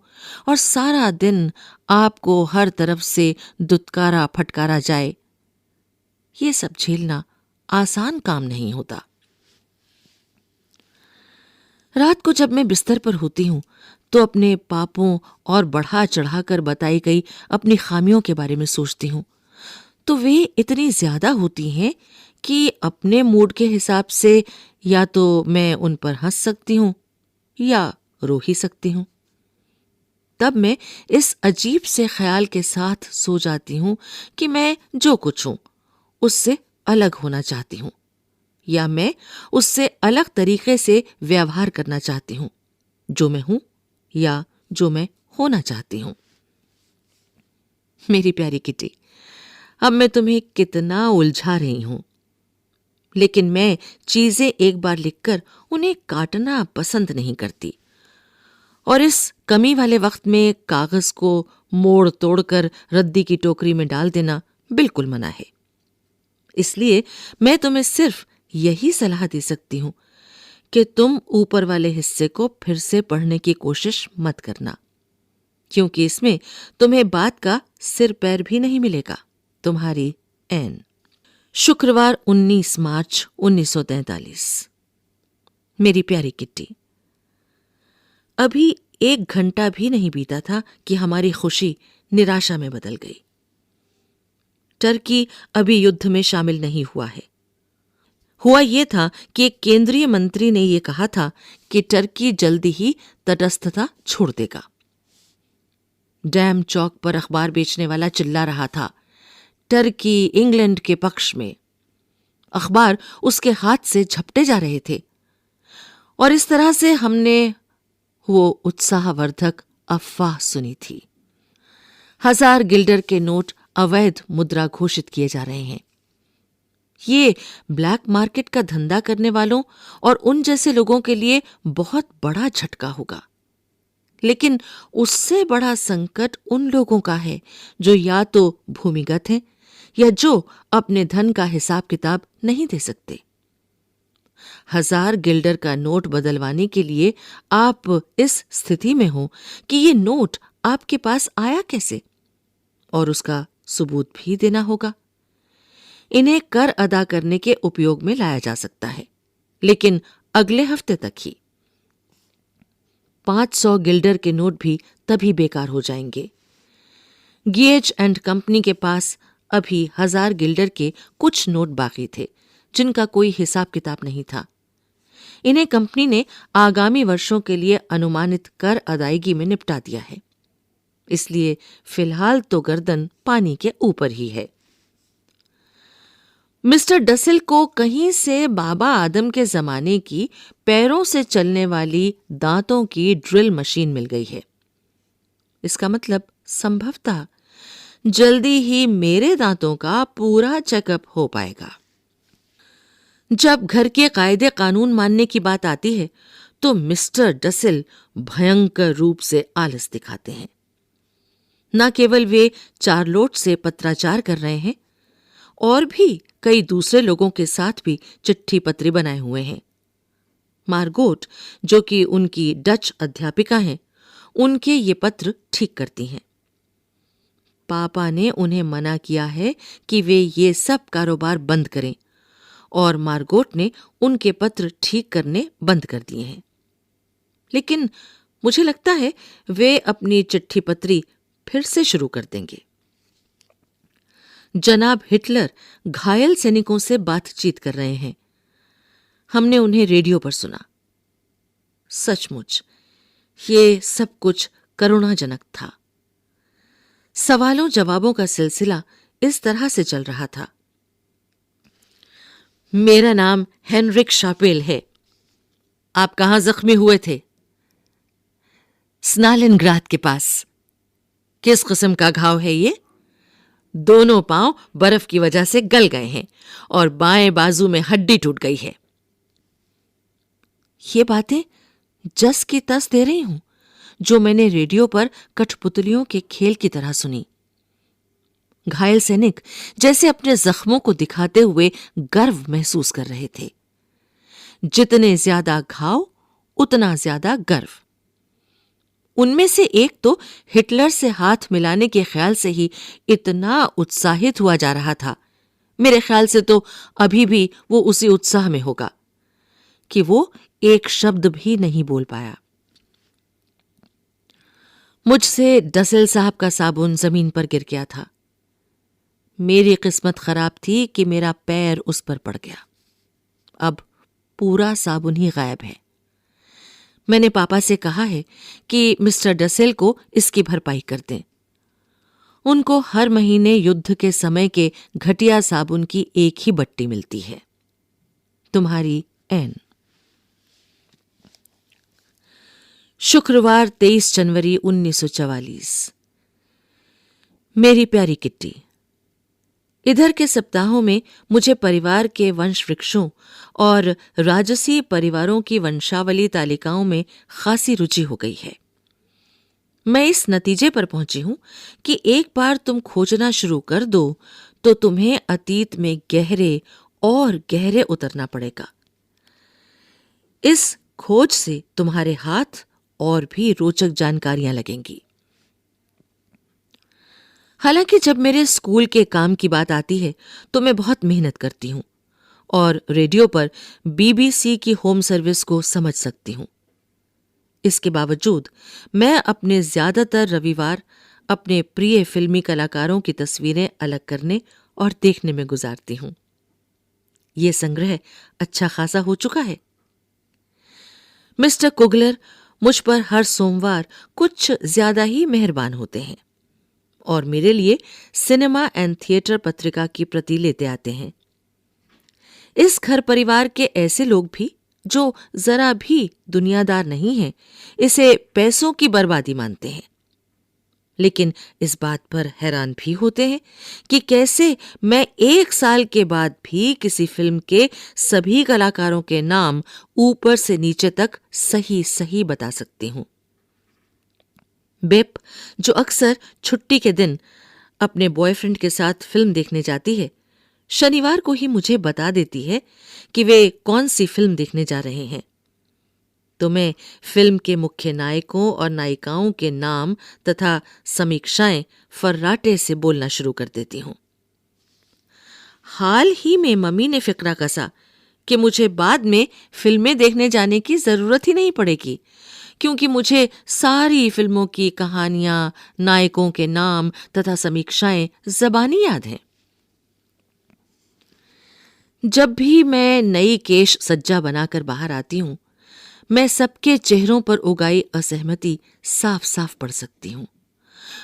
और सारा दिन आपको हर तरफ से दुत्कारा फटकारा जाए, ये सब झेलना आसान काम नहीं होता। रात को जब मैं बिस्तर पर होती हूं तो अपने पापों और बढ़ा चढ़ाकर बताई गई अपनी खामियों के बारे में सोचती हूं, तो वे इतनी ज्यादा होती हैं कि अपने मूड के हिसाब से या तो मैं उन पर हंस सकती हूं या रो ही सकती हूं। तब मैं इस अजीब से ख्याल के साथ सो जाती हूं कि मैं जो कुछ हूं उससे अलग होना चाहती हूं, या मैं उससे अलग तरीके से व्यवहार करना चाहती हूं, जो मैं हूं या जो मैं होना चाहती हूं। मेरी प्यारी किटी, अब मैं तुम्हें कितना उलझा रही हूं, लेकिन मैं चीजें एक बार लिखकर उन्हें काटना पसंद नहीं करती, और इस कमी वाले वक्त में कागज को मोड़ तोड़कर रद्दी की टोकरी में डाल देना बिल्कुल मना है। इसलिए मैं तुम्हें सिर्फ यही सलाह दे सकती हूं कि तुम ऊपर वाले हिस्से को फिर से पढ़ने की कोशिश मत करना, क्योंकि इसमें तुम्हें बात का सिर पैर भी नहीं मिलेगा। तुम्हारी एन। शुक्रवार 19 मार्च 1943। मेरी प्यारी किट्टी, अभी 1 घंटा भी नहीं बीता था कि हमारी खुशी निराशा में बदल गई। टर्की अभी युद्ध में शामिल नहीं हुआ है। हुआ यह था कि एक केंद्रीय मंत्री ने यह कहा था कि टर्की जल्दी ही तटस्थता छोड़ देगा। डैम चौक पर अखबार बेचने वाला चिल्ला रहा था, टर्की इंग्लैंड के पक्ष में। अखबार उसके हाथ से झपटे जा रहे थे, और इस तरह से हमने वो उत्साहवर्धक अफवाह सुनी थी। 1000 गिल्डर के नोट अवैध मुद्रा घोषित किए जा रहे हैं। ये ब्लैक मार्केट का धंधा करने वालों और उन जैसे लोगों के लिए बहुत बड़ा झटका होगा, लेकिन उससे बड़ा संकट उन लोगों का है जो या तो भूमिगत हैं या जो अपने धन का हिसाब किताब नहीं दे सकते। 1000 गिल्डर का नोट बदलवाने के लिए आप इस स्थिति में हो कि ये नोट आपके पास आया कैसे, और उसका सबूत भी देना होगा। इन्हें कर अदा करने के उपयोग में लाया जा सकता है, लेकिन अगले हफ्ते तक ही। 500 गिल्डर के नोट भी तभी बेकार हो जाएंगे। गिएज एंड कंपनी के पास अभी 1000 गिल्डर के कुछ नोट बाकी थे जिनका कोई हिसाब किताब नहीं था। इन्हें कंपनी ने आगामी वर्षों के लिए अनुमानित कर अदायगी में निपटा दिया है, इसलिए फिलहाल तो गर्दन पानी के ऊपर ही है। मिस्टर डसेल को कहीं से बाबा आदम के जमाने की पैरों से चलने वाली दांतों की ड्रिल मशीन मिल गई है। इसका मतलब संभवतः जल्दी ही मेरे दांतों का पूरा चेकअप हो पाएगा। जब घर के कायदे कानून मानने की बात आती है तो मिस्टर डसेल भयंकर रूप से आलस दिखाते हैं। न केवल वे चार्लोट से पत्राचार कर रहे हैं, और भी कई दूसरे लोगों के साथ भी चिट्ठी पत्री बनाए हुए हैं। मार्गोट, जो कि उनकी डच अध्यापिका हैं, उनके ये पत्र ठीक करती हैं। पापा ने उन्हें मना किया है कि वे ये सब कारोबार बंद करें, और मार्गोट ने उनके पत्र ठीक करने बंद कर दिए हैं। लेकिन मुझे लगता है वे अपनी चिट्ठी पत्री फिर से शुरू कर देंगे। जनाब हिटलर घायल सैनिकों से बातचीत कर रहे हैं। हमने उन्हें रेडियो पर सुना। सचमुच ये सब कुछ करुणाजनक था। सवालों जवाबों का सिलसिला इस तरह से चल रहा था। मेरा नाम हेनरिक शापेल है। आप कहां जख्मी हुए थे? स्नालिनग्राद के पास। किस किस्म का घाव है ये? दोनों पांव बर्फ की वजह से गल गए हैं और बाएं बाजू में हड्डी टूट गई है। ये बातें जस की तस दे रही हूं, जो मैंने रेडियो पर कठपुतलियों के खेल की तरह सुनी। घायल सैनिक जैसे अपने जख्मों को दिखाते हुए गर्व महसूस कर रहे थे। जितने ज्यादा घाव उतना ज्यादा गर्व। उनमें से एक तो हिटलर से हाथ मिलाने के ख्याल से ही इतना उत्साहित हुआ जा रहा था, मेरे ख्याल से तो अभी भी वो उसी उत्साह में होगा, कि वो एक शब्द भी नहीं बोल पाया। मुझसे डसेल साहब का साबुन जमीन पर गिर गया था। मेरी किस्मत खराब थी कि मेरा पैर उस पर पड़ गया। अब पूरा साबुन ही गायब है। मैंने पापा से कहा है कि मिस्टर डसेल को इसकी भरपाई कर दें। उनको हर महीने युद्ध के समय के घटिया साबुन की एक ही बट्टी मिलती है। तुम्हारी एन। शुक्रवार 23 जनवरी 1944। मेरी प्यारी किट्टी, इधर के सप्ताहों में मुझे परिवार के वंश वृक्षों और राजसी परिवारों की वंशावली तालिकाओं में खासी रुचि हो गई है। मैं इस नतीजे पर पहुंची हूं कि एक बार तुम खोजना शुरू कर दो तो तुम्हें अतीत में गहरे और गहरे उतरना पड़ेगा। इस खोज से तुम्हारे हाथ और भी रोचक जानकारियां लगेंगी। हालांकि जब मेरे स्कूल के काम की बात आती है तो मैं बहुत मेहनत करती हूं और रेडियो पर बीबीसी की होम सर्विस को समझ सकती हूं। इसके बावजूद मैं अपने ज्यादातर रविवार अपने प्रिय फिल्मी कलाकारों की तस्वीरें अलग करने और देखने में गुजारती हूं। यह संग्रह अच्छा खासा हो चुका है। मिस्टर कुगलर मुझ पर हर सोमवार कुछ ज्यादा ही मेहरबान होते हैं और मेरे लिए सिनेमा एंड थिएटर पत्रिका की प्रति लेते आते हैं। इस घर परिवार के ऐसे लोग भी जो जरा भी दुनियादार नहीं हैं, इसे पैसों की बर्बादी मानते हैं, लेकिन इस बात पर हैरान भी होते हैं कि कैसे मैं 1 साल के बाद भी किसी फिल्म के सभी कलाकारों के नाम ऊपर से नीचे तक सही सही बता सकती हूं। बेप, जो अक्सर छुट्टी के दिन अपने बॉयफ्रेंड के साथ फिल्म देखने जाती है, शनिवार को ही मुझे बता देती है कि वे कौन सी फिल्म देखने जा रहे हैं। तो मैं फिल्म के मुख्य नायकों और नायिकाओं के नाम तथा समीक्षाएं फर्राटे से बोलना शुरू कर देती हूं। हाल ही में मम्मी ने फिक्रा कसा कि मुझे बाद में फिल्में देखने जाने की जरूरत ही नहीं पड़ेगी, क्योंकि मुझे सारी फिल्मों की कहानियां, नायकों के नाम तथा समीक्षाएं ज़बानी याद हैं। जब भी मैं नई केश सज्जा बनाकर बाहर आती हूं, मैं सबके चेहरों पर उगाई असहमति साफ साफ पढ़ सकती हूं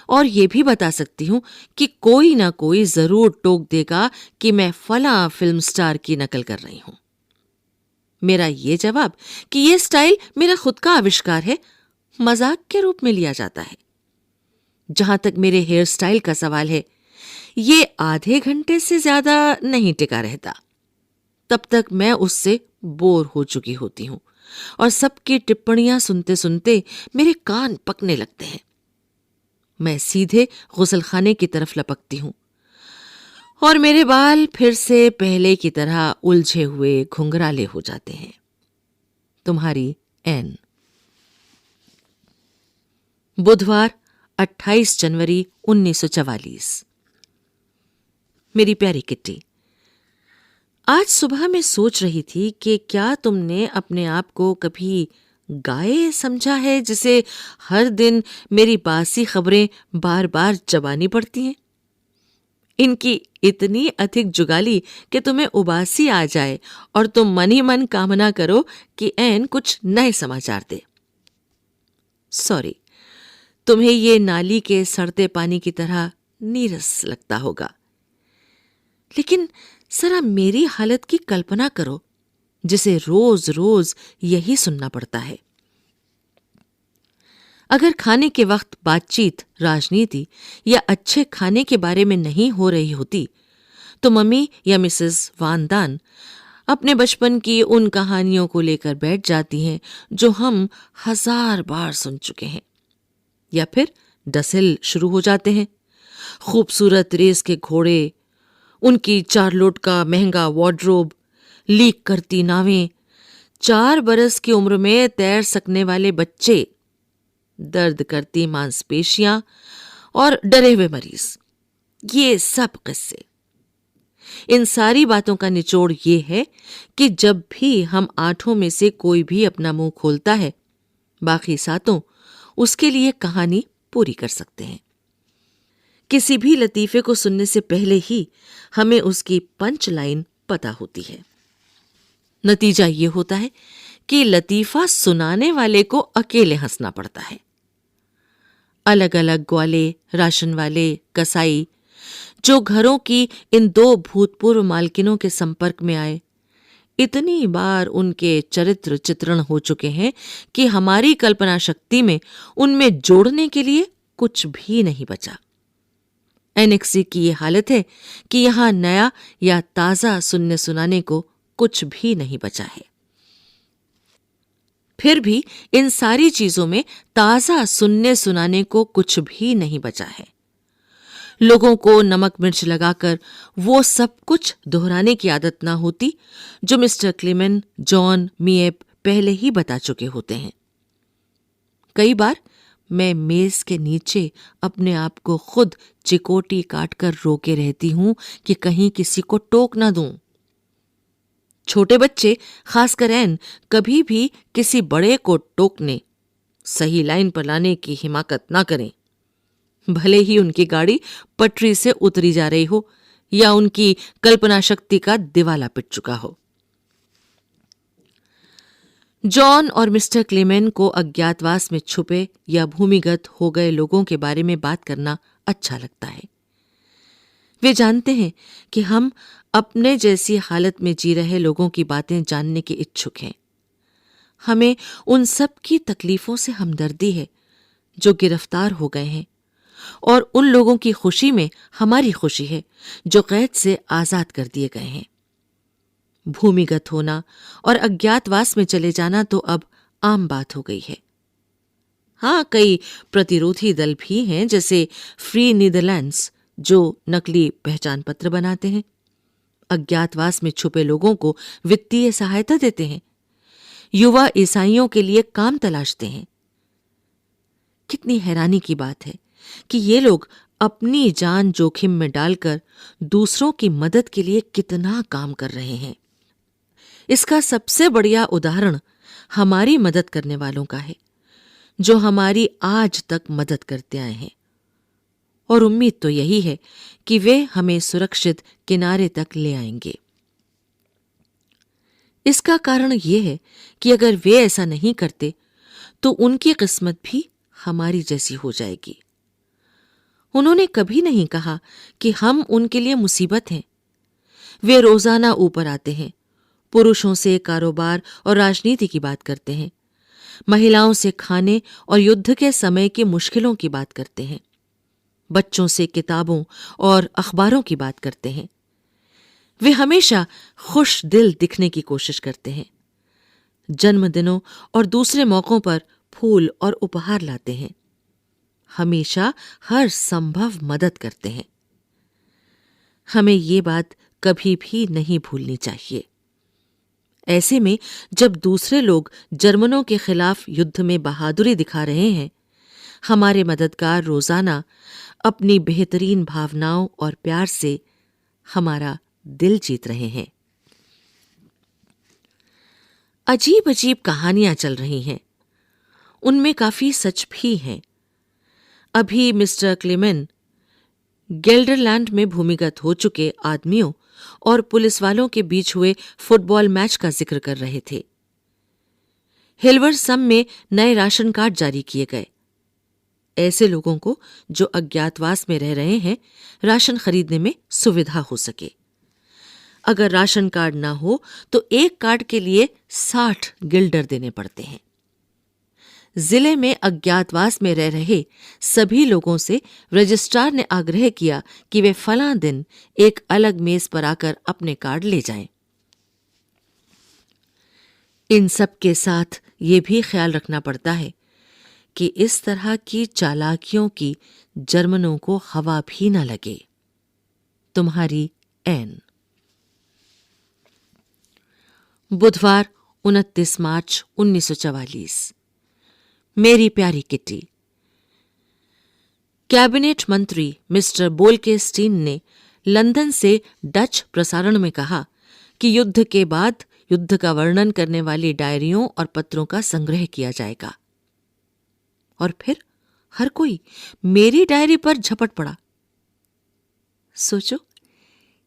और ये भी बता सकती हूं कि कोई ना कोई जरूर टोक देगा कि मैं फला फिल्म स्टार की नकल कर रही हूं। मेरा ये जवाब कि ये स्टाइल मेरा खुद का आविष्कार है, मजाक के रूप में लिया जाता है। जहां तक मेरे हेयर स्टाइल का सवाल है, ये आधे घंटे से ज्यादा नहीं टिका रहता। तब तक मैं उससे बोर हो चुकी होती हूं और सबकी टिप्पणियां सुनते सुनते मेरे कान पकने लगते हैं। मैं सीधे गुसलखाने की तरफ लपकती हूं और मेरे बाल फिर से पहले की तरह उलझे हुए घुंघराले हो जाते हैं। तुम्हारी एन। बुधवार 28 जनवरी 1944। मेरी प्यारी किट्टी, आज सुबह मैं सोच रही थी कि क्या तुमने अपने आप को कभी गाय समझा है जिसे हर दिन मेरी बासी खबरें बार बार चबानी पड़ती हैं। इनकी इतनी अधिक जुगाली कि तुम्हें उबासी आ जाए और तुम मन ही मन कामना करो कि एन कुछ नए समाचार दे। सॉरी, तुम्हें ये नाली के सड़ते पानी की तरह नीरस लगता होगा, लेकिन जरा मेरी हालत की कल्पना करो जिसे रोज रोज यही सुनना पड़ता है। अगर खाने के वक्त बातचीत राजनीति या अच्छे खाने के बारे में नहीं हो रही होती तो मम्मी या मिसेस वान दान अपने बचपन की उन कहानियों को लेकर बैठ जाती हैं जो हम 1000 बार सुन चुके हैं, या फिर डसेल शुरू हो जाते हैं। खूबसूरत रेस के घोड़े, उनकी चारलोट का महंगा वार्डरोब, लीक करती नावें, 4 बरस की उम्र में तैर सकने वाले बच्चे, दर्द करती मांसपेशियां और डरे हुए मरीज, ये सब किस्से। इन सारी बातों का निचोड़ ये है कि जब भी हम 8 में से कोई भी अपना मुंह खोलता है, बाकी 7 उसके लिए कहानी पूरी कर सकते हैं। किसी भी लतीफे को सुनने से पहले ही हमें उसकी पंच लाइन पता होती है। नतीजा ये होता है कि लतीफा सुनाने वाले को अकेले हंसना पड़ता है। अलग अलग ग्वाले, राशन वाले, कसाई जो घरों की इन 2 भूतपूर्व मालकिनों के संपर्क में आए, इतनी बार उनके चरित्र चित्रण हो चुके हैं कि हमारी कल्पना शक्ति में उनमें जोड़ने के लिए कुछ भी नहीं बचा। एनेक्सी की ये हालत है कि यहां नया या ताजा सुनने सुनाने को कुछ भी नहीं बचा है। फिर भी इन सारी चीजों में ताजा सुनने सुनाने को कुछ भी नहीं बचा है। लोगों को नमक मिर्च लगाकर वो सब कुछ दोहराने की आदत ना होती जो मिस्टर क्लेमेन, जॉन, मिएप पहले ही बता चुके होते हैं। कई बार मैं मेज के नीचे अपने आप को खुद चिकोटी काटकर रोके रहती हूं कि कहीं किसी को टोक ना दूं। छोटे बच्चे, खासकर एन, कभी भी किसी बड़े को टोकने, सही लाइन पर लाने की हिमाकत ना करें, भले ही उनकी गाड़ी पटरी से उतरी जा रही हो या उनकी कल्पना शक्ति का दिवाला पिट चुका हो। जॉन और मिस्टर क्लेमेन को अज्ञातवास में छुपे या भूमिगत हो गए लोगों के बारे में बात करना अच्छा लगता है। वे जानते हैं कि हम अपने जैसी हालत में जी रहे लोगों की बातें जानने के इच्छुक हैं। हमें उन सब की तकलीफों से हमदर्दी है जो गिरफ्तार हो गए हैं, और उन लोगों की खुशी में हमारी खुशी है जो कैद से आजाद कर दिए गए हैं। भूमिगत होना और अज्ञातवास में चले जाना तो अब आम बात हो गई है। हाँ, कई प्रतिरोधी दल भी हैं, जैसे फ्री नीदरलैंड्स, जो नकली पहचान पत्र बनाते हैं, अज्ञातवास में छुपे लोगों को वित्तीय सहायता देते हैं, युवा ईसाइयों के लिए काम तलाशते हैं। कितनी हैरानी की बात है कि ये लोग अपनी जान जोखिम में डालकर दूसरों की मदद के लिए कितना काम कर रहे हैं। इसका सबसे बढ़िया उदाहरण हमारी मदद करने वालों का है, जो हमारी आज तक मदद करते आए हैं, और उम्मीद तो यही है कि वे हमें सुरक्षित किनारे तक ले आएंगे। इसका कारण यह है कि अगर वे ऐसा नहीं करते तो उनकी किस्मत भी हमारी जैसी हो जाएगी। उन्होंने कभी नहीं कहा कि हम उनके लिए मुसीबत हैं। वे रोजाना ऊपर आते हैं, पुरुषों से कारोबार और राजनीति की बात करते हैं, महिलाओं से खाने और युद्ध के समय की मुश्किलों की बात करते हैं। बच्चों से किताबों और अखबारों की बात करते हैं। वे हमेशा खुश दिल दिखने की कोशिश करते हैं। जन्मदिनों और दूसरे मौक़ों पर फूल और उपहार लाते हैं। हमेशा हर संभव मदद करते हैं। हमें ये बात कभी भी नहीं भूलनी चाहिए। ऐसे में जब दूसरे लोग जर्मनों के खिलाफ युद्ध में बहादुरी दिखा रहे हैं, हमारे मददगार रोजाना अपनी बेहतरीन भावनाओं और प्यार से हमारा दिल जीत रहे हैं। अजीब अजीब कहानियां चल रही हैं। उनमें काफी सच भी है। अभी मिस्टर क्लेमेन गेल्डरलैंड में भूमिगत हो चुके आदमियों और पुलिस वालों के बीच हुए फुटबॉल मैच का जिक्र कर रहे थे। हिल्वर्सम में नए राशन कार्ड जारी किए गए। ऐसे लोगों को जो अज्ञातवास में रह रहे हैं, राशन खरीदने में सुविधा हो सके। अगर राशन कार्ड ना हो तो एक कार्ड के लिए 60 गिल्डर देने पड़ते हैं। जिले में अज्ञातवास में रह रहे सभी लोगों से रजिस्ट्रार ने आग्रह किया कि वे फलां दिन एक अलग मेज पर आकर अपने कार्ड ले जाएं। इन सब के साथ ये भी ख्याल रखना पड़ता है कि इस तरह की चालाकियों की जर्मनों को हवा भी न लगे। तुम्हारी एन। बुधवार 29 मार्च 1944। मेरी प्यारी किटी, कैबिनेट मंत्री मिस्टर बोल्केस्टीन ने लंदन से डच प्रसारण में कहा कि युद्ध के बाद युद्ध का वर्णन करने वाली डायरियों और पत्रों का संग्रह किया जाएगा। और फिर हर कोई मेरी डायरी पर झपट पड़ा। सोचो,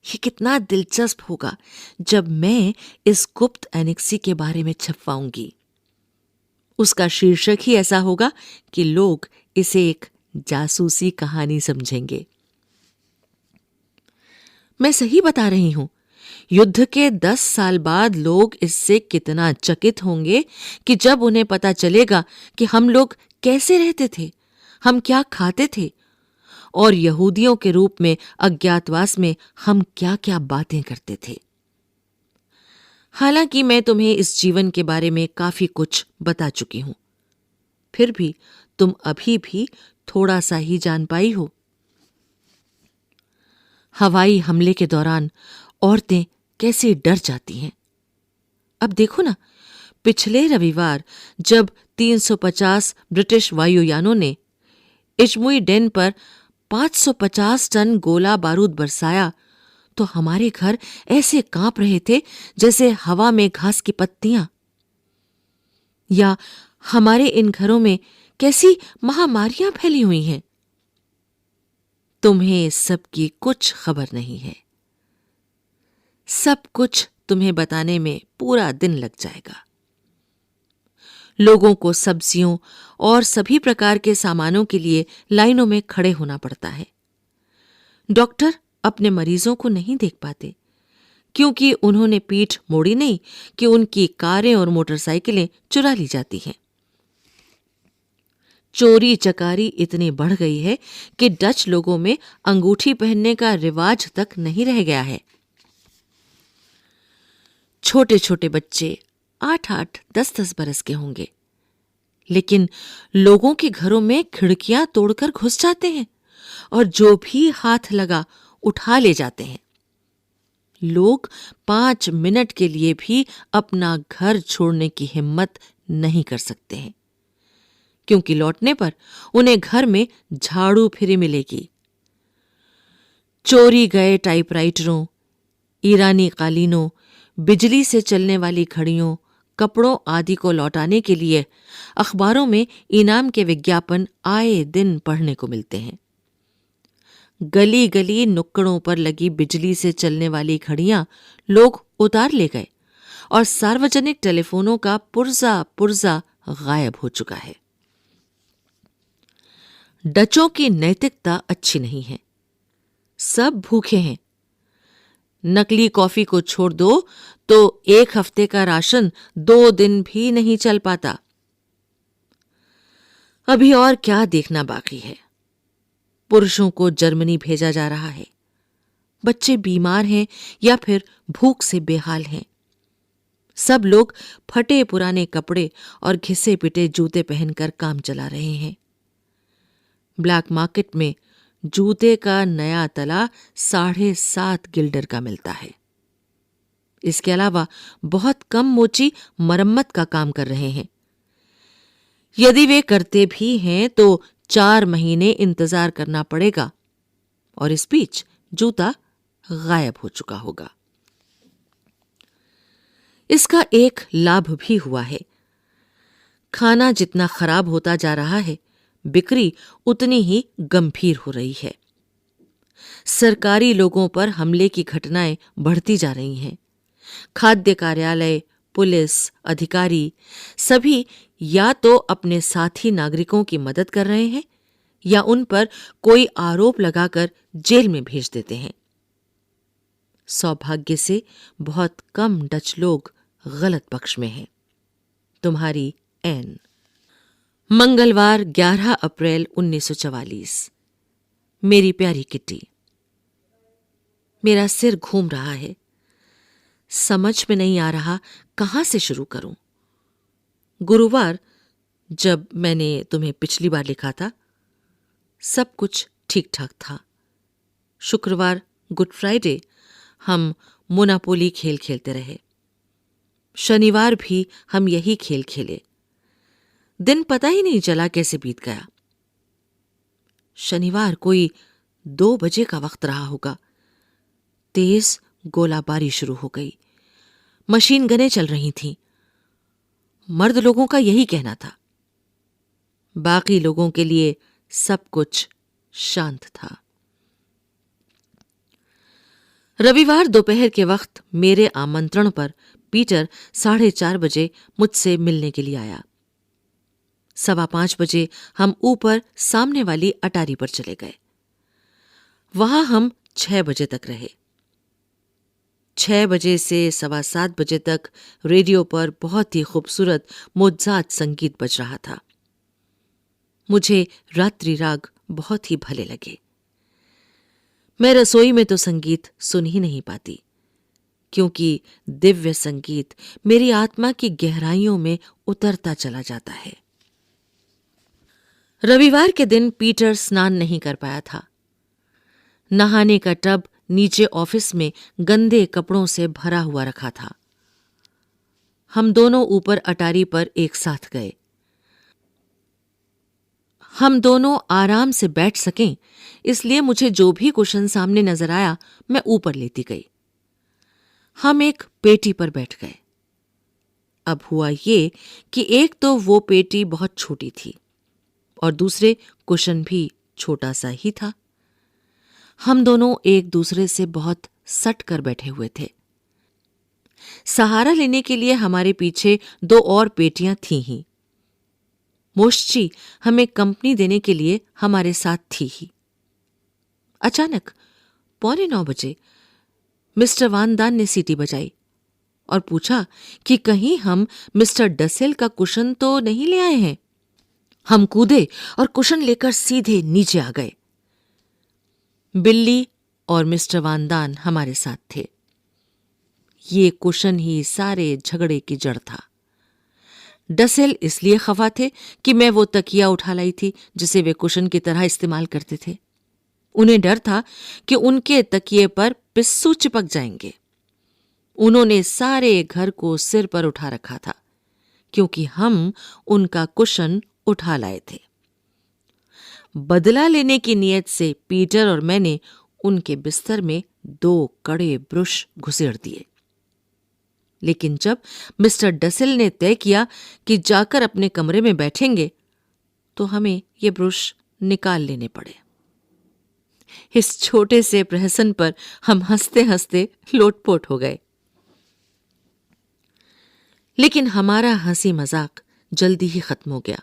ये कितना दिलचस्प होगा जब मैं इस गुप्त एनेक्सी के बारे में छपवाऊंगी। उसका शीर्षक ही ऐसा होगा कि लोग इसे एक जासूसी कहानी समझेंगे। मैं सही बता रही हूं। युद्ध के 10 साल बाद लोग इससे कितना चकित होंगे कि जब उन्हें पता चलेगा कि हम लोग कैसे रहते थे, हम क्या खाते थे और यहूदियों के रूप में अज्ञातवास में हम क्या-क्या बातें करते थे। हालांकि मैं तुम्हें इस जीवन के बारे में काफी कुछ बता चुकी हूं, फिर भी तुम अभी भी थोड़ा सा ही जान पाई हो। हवाई हमले के दौरान औरतें कैसे डर जाती हैं। अब देखो ना, पिछले रविवार जब 350 ब्रिटिश वायुयानों ने इजमुइडेन पर 550 टन गोला बारूद बरसाया तो हमारे घर ऐसे कांप रहे थे जैसे हवा में घास की पत्तियां। या हमारे इन घरों में कैसी महामारियां फैली हुई हैं। तुम्हें सब की कुछ खबर नहीं है। सब कुछ तुम्हें बताने में पूरा दिन लग जाएगा। लोगों को सब्जियों और सभी प्रकार के सामानों के लिए लाइनों में खड़े होना पड़ता है। डॉक्टर अपने मरीजों को नहीं देख पाते क्योंकि उन्होंने पीठ मोड़ी नहीं कि उनकी कारें और मोटरसाइकिलें चुरा ली जाती हैं। चोरी चकारी इतनी बढ़ गई है कि डच लोगों में अंगूठी पहनने का रिवाज तक नहीं रह गया है। छोटे छोटे बच्चे 8-8, 10-10 बरस के होंगे, लेकिन लोगों के घरों में खिड़कियां तोड़कर घुस जाते हैं और जो भी हाथ लगा उठा ले जाते हैं। लोग 5 मिनट के लिए भी अपना घर छोड़ने की हिम्मत नहीं कर सकते हैं, क्योंकि लौटने पर उन्हें घर में झाड़ू फिरी मिलेगी। चोरी गए टाइपराइटरों, ईरानी कालीनों, बिजली से चलने वाली घड़ियों, कपड़ों आदि को लौटाने के लिए अखबारों में इनाम के विज्ञापन आए दिन पढ़ने को मिलते हैं। गली गली नुक्कड़ों पर लगी बिजली से चलने वाली घड़ियां लोग उतार ले गए और सार्वजनिक टेलीफोनों का पुर्जा पुर्जा गायब हो चुका है। डचों की नैतिकता अच्छी नहीं है। सब भूखे हैं। नकली कॉफी को छोड़ दो तो 1 हफ्ते का राशन 2 दिन भी नहीं चल पाता। अभी और क्या देखना बाकी है। पुरुषों को जर्मनी भेजा जा रहा है। बच्चे बीमार हैं या फिर भूख से बेहाल हैं। सब लोग फटे पुराने कपड़े और घिसे पिटे जूते पहनकर काम चला रहे हैं। ब्लैक मार्केट में जूते का नया तला 7.5 गिल्डर का मिलता है। इसके अलावा बहुत कम मोची मरम्मत का काम कर रहे हैं। यदि वे करते भी हैं तो 4 महीने इंतजार करना पड़ेगा और इस बीच जूता गायब हो चुका होगा। इसका एक लाभ भी हुआ है। खाना जितना खराब होता जा रहा है, बिक्री उतनी ही गंभीर हो रही है। सरकारी लोगों पर हमले की घटनाएं बढ़ती जा रही हैं। खाद्य कार्यालय, पुलिस अधिकारी सभी या तो अपने साथी नागरिकों की मदद कर रहे हैं या उन पर कोई आरोप लगाकर जेल में भेज देते हैं। सौभाग्य से बहुत कम डच लोग गलत पक्ष में हैं। तुम्हारी एन। मंगलवार 11 अप्रैल 1944। मेरी प्यारी किट्टी, मेरा सिर घूम रहा है। समझ में नहीं आ रहा कहां से शुरू करूं। गुरुवार, जब मैंने तुम्हें पिछली बार लिखा था, सब कुछ ठीक ठाक था। शुक्रवार गुड फ्राइडे हम मोनापोली खेल खेलते रहे। शनिवार भी हम यही खेल खेले। दिन पता ही नहीं चला कैसे बीत गया। शनिवार कोई 2 बजे का वक्त रहा होगा। तेज गोलाबारी शुरू हो गई। मशीन गनें चल रही थीं। मर्द लोगों का यही कहना था। बाकी लोगों के लिए सब कुछ शांत था। रविवार दोपहर के वक्त मेरे आमंत्रण पर पीटर 4:30 बजे मुझसे मिलने के लिए आया। 5:15 बजे हम ऊपर सामने अटारी अटारी पर चले गए। वहां हम 6 बजे तक रहे। 6 बजे से 7:15 बजे तक रेडियो पर बहुत ही खूबसूरत मोज़ार्ट संगीत बज रहा था। मुझे रात्रि राग बहुत ही भले लगे। मैं रसोई में तो संगीत सुन ही नहीं पाती, क्योंकि दिव्य संगीत मेरी आत्मा की गहराइयों में उतरता चला जाता है। रविवार के दिन पीटर स्नान नहीं कर पाया था। नहाने का टब नीचे ऑफिस में गंदे कपड़ों से भरा हुआ रखा था। हम दोनों ऊपर अटारी पर एक साथ गए। हम दोनों आराम से बैठ सकें, इसलिए मुझे जो भी कुशन सामने नजर आया मैं ऊपर लेती गई। हम एक पेटी पर बैठ गए। अब हुआ ये कि एक तो वो पेटी बहुत छोटी थी और दूसरे कुशन भी छोटा सा ही था। हम दोनों एक दूसरे से बहुत सट कर बैठे हुए थे। सहारा लेने के लिए हमारे पीछे 2 और पेटियां थीं ही। मोश्ची हमें कंपनी देने के लिए हमारे साथ थी ही। अचानक 8:45 बजे मिस्टर वानदान ने सीटी बजाई और पूछा कि कहीं हम मिस्टर डसेल का कुशन तो नहीं ले आए हैं। हम कूदे और कुशन लेकर सीधे नीचे आ गए। बिल्ली और मिस्टर वानदान हमारे साथ थे। ये कुशन ही सारे झगड़े की जड़ था। डसेल इसलिए खफा थे कि मैं वो तकिया उठा लाई थी जिसे वे कुशन की तरह इस्तेमाल करते थे। उन्हें डर था कि उनके तकिए पर पिस्सू चिपक जाएंगे। उन्होंने सारे घर को सिर पर उठा रखा था, क्योंकि हम उनका कुशन उठा लाए थे। बदला लेने की नीयत से पीटर और मैंने उनके बिस्तर में 2 कड़े ब्रुश घुसेड़ दिए। लेकिन जब मिस्टर डसेल ने तय किया कि जाकर अपने कमरे में बैठेंगे, तो हमें ये ब्रुश निकाल लेने पड़े। इस छोटे से प्रहसन पर हम हंसते हंसते लोटपोट हो गए। लेकिन हमारा हंसी मजाक जल्दी ही खत्म हो गया।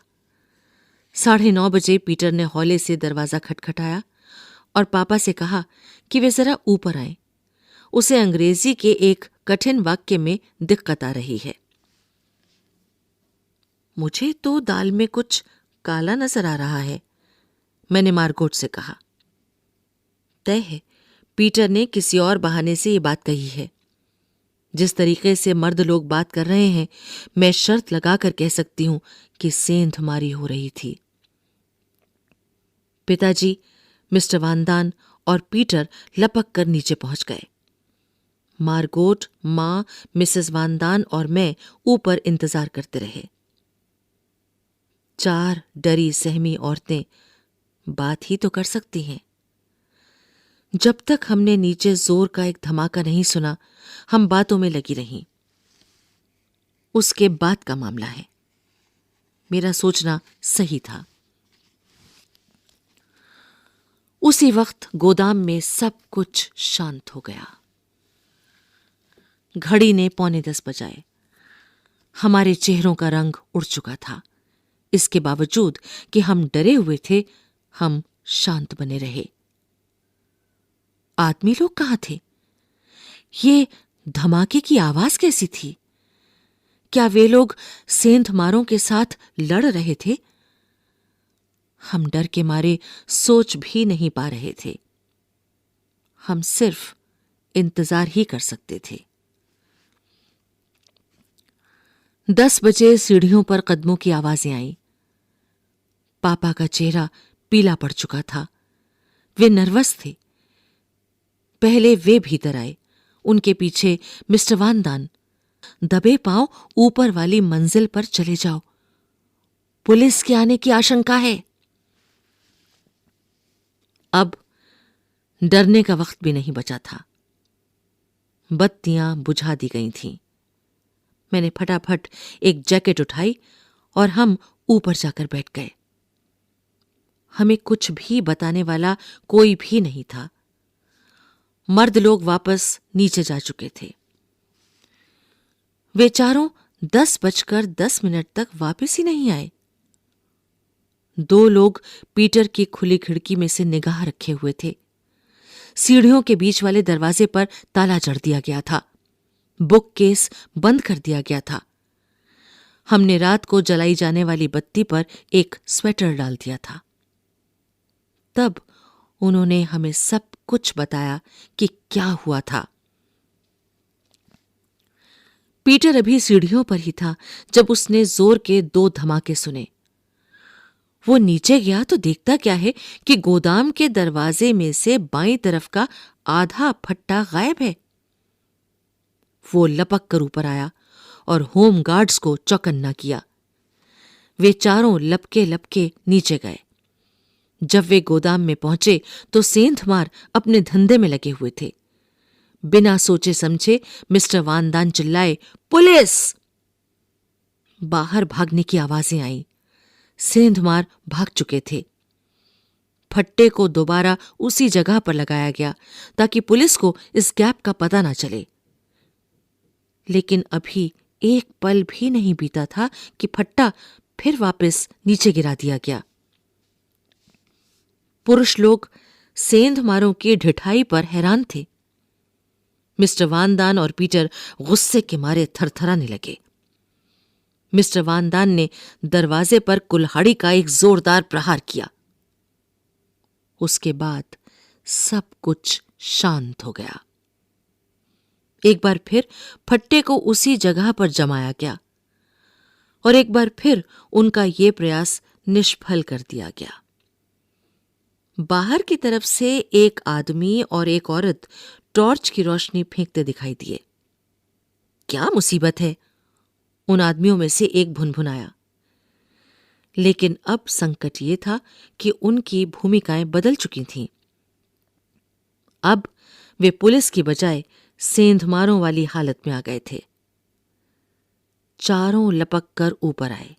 9:30 बजे पीटर ने हौले से दरवाजा खटखटाया और पापा से कहा कि वे जरा ऊपर आएं। उसे अंग्रेजी के एक कठिन वाक्य में दिक्कत आ रही है। मुझे तो दाल में कुछ काला नजर आ रहा है, मैंने मार्गोट से कहा। तय है पीटर ने किसी और बहाने से ये बात कही है। जिस तरीके से मर्द लोग बात कर रहे हैं, मैं शर्त लगाकर कह सकती हूं कि सेंधमारी हो रही थी। पिताजी, मिस्टर वानदान और पीटर लपक कर नीचे पहुंच गए। मार्गोट, मां, मिसेस वानदान और मैं ऊपर इंतजार करते रहे। 4 डरी सहमी औरतें बात ही तो कर सकती हैं। जब तक हमने नीचे जोर का एक धमाका नहीं सुना, हम बातों में लगी रहीं। उसके बाद का मामला है। मेरा सोचना सही था। उसी वक्त गोदाम में सब कुछ शांत हो गया। घड़ी ने 9:45 बजाए। हमारे चेहरों का रंग उड़ चुका था। इसके बावजूद कि हम डरे हुए थे, हम शांत बने रहे। आदमी लोग कहाँ थे? ये धमाके की आवाज कैसी थी? क्या वे लोग सेंधमारों के साथ लड़ रहे थे? हम डर के मारे सोच भी नहीं पा रहे थे। हम सिर्फ इंतजार ही कर सकते थे। 10 बजे सीढ़ियों पर कदमों की आवाजें आईं। पापा का चेहरा पीला पड़ चुका था। वे नर्वस थे। पहले वे भीतर आए। उनके पीछे मिस्टर वानदान। दबे पांव ऊपर वाली मंजिल पर चले जाओ, पुलिस के आने की आशंका है। अब डरने का वक्त भी नहीं बचा था। बत्तियां बुझा दी गई थीं। मैंने फटाफट एक जैकेट उठाई और हम ऊपर जाकर बैठ गए। हमें कुछ भी बताने वाला कोई भी नहीं था। मर्द लोग वापस नीचे जा चुके थे। वे चारों 10:10 तक वापस ही नहीं आए। 2 लोग पीटर की खुली खिड़की में से निगाह रखे हुए थे। सीढ़ियों के बीच वाले दरवाजे पर ताला जड़ दिया गया था। बुक केस बंद कर दिया गया था। हमने रात को जलाई जाने वाली बत्ती पर एक स्वेटर डाल दिया था। तब उन्होंने हमें सब कुछ बताया कि क्या हुआ था। पीटर अभी सीढ़ियों पर ही था जब उसने जोर के 2 धमाके सुने। वो नीचे गया तो देखता क्या है कि गोदाम के दरवाजे में से बाईं तरफ का आधा फट्टा गायब है। वो लपक कर ऊपर आया और होम गार्ड्स को चौकन्ना किया। वे चारों लपके लपके नीचे गए। जब वे गोदाम में पहुंचे तो सेंधमार अपने धंधे में लगे हुए थे। बिना सोचे समझे मिस्टर वानदान चिल्लाए, पुलिस! बाहर भागने की आवाजें आईं। सेंधमार भाग चुके थे। फट्टे को दोबारा उसी जगह पर लगाया गया ताकि पुलिस को इस गैप का पता ना चले। लेकिन अभी एक पल भी नहीं बीता था कि फट्टा फिर वापस नीचे गिरा दिया गया। पुरुष लोग सेंधमारों की ढिठाई पर हैरान थे। मिस्टर वानदान और पीटर गुस्से के मारे थरथराने लगे। मिस्टर वानदान ने दरवाजे पर कुल्हाड़ी का एक जोरदार प्रहार किया। उसके बाद सब कुछ शांत हो गया। एक बार फिर फट्टे को उसी जगह पर जमाया गया और एक बार फिर उनका ये प्रयास निष्फल कर दिया गया। बाहर की तरफ से एक आदमी और एक औरत टॉर्च की रोशनी फेंकते दिखाई दिए। क्या मुसीबत है? उन आदमियों में से एक भुनभुनाया। लेकिन अब संकट ये था कि उनकी भूमिकाएं बदल चुकी थीं। अब वे पुलिस की बजाय सेंधमारों वाली हालत में आ गए थे। चारों लपक कर ऊपर आए।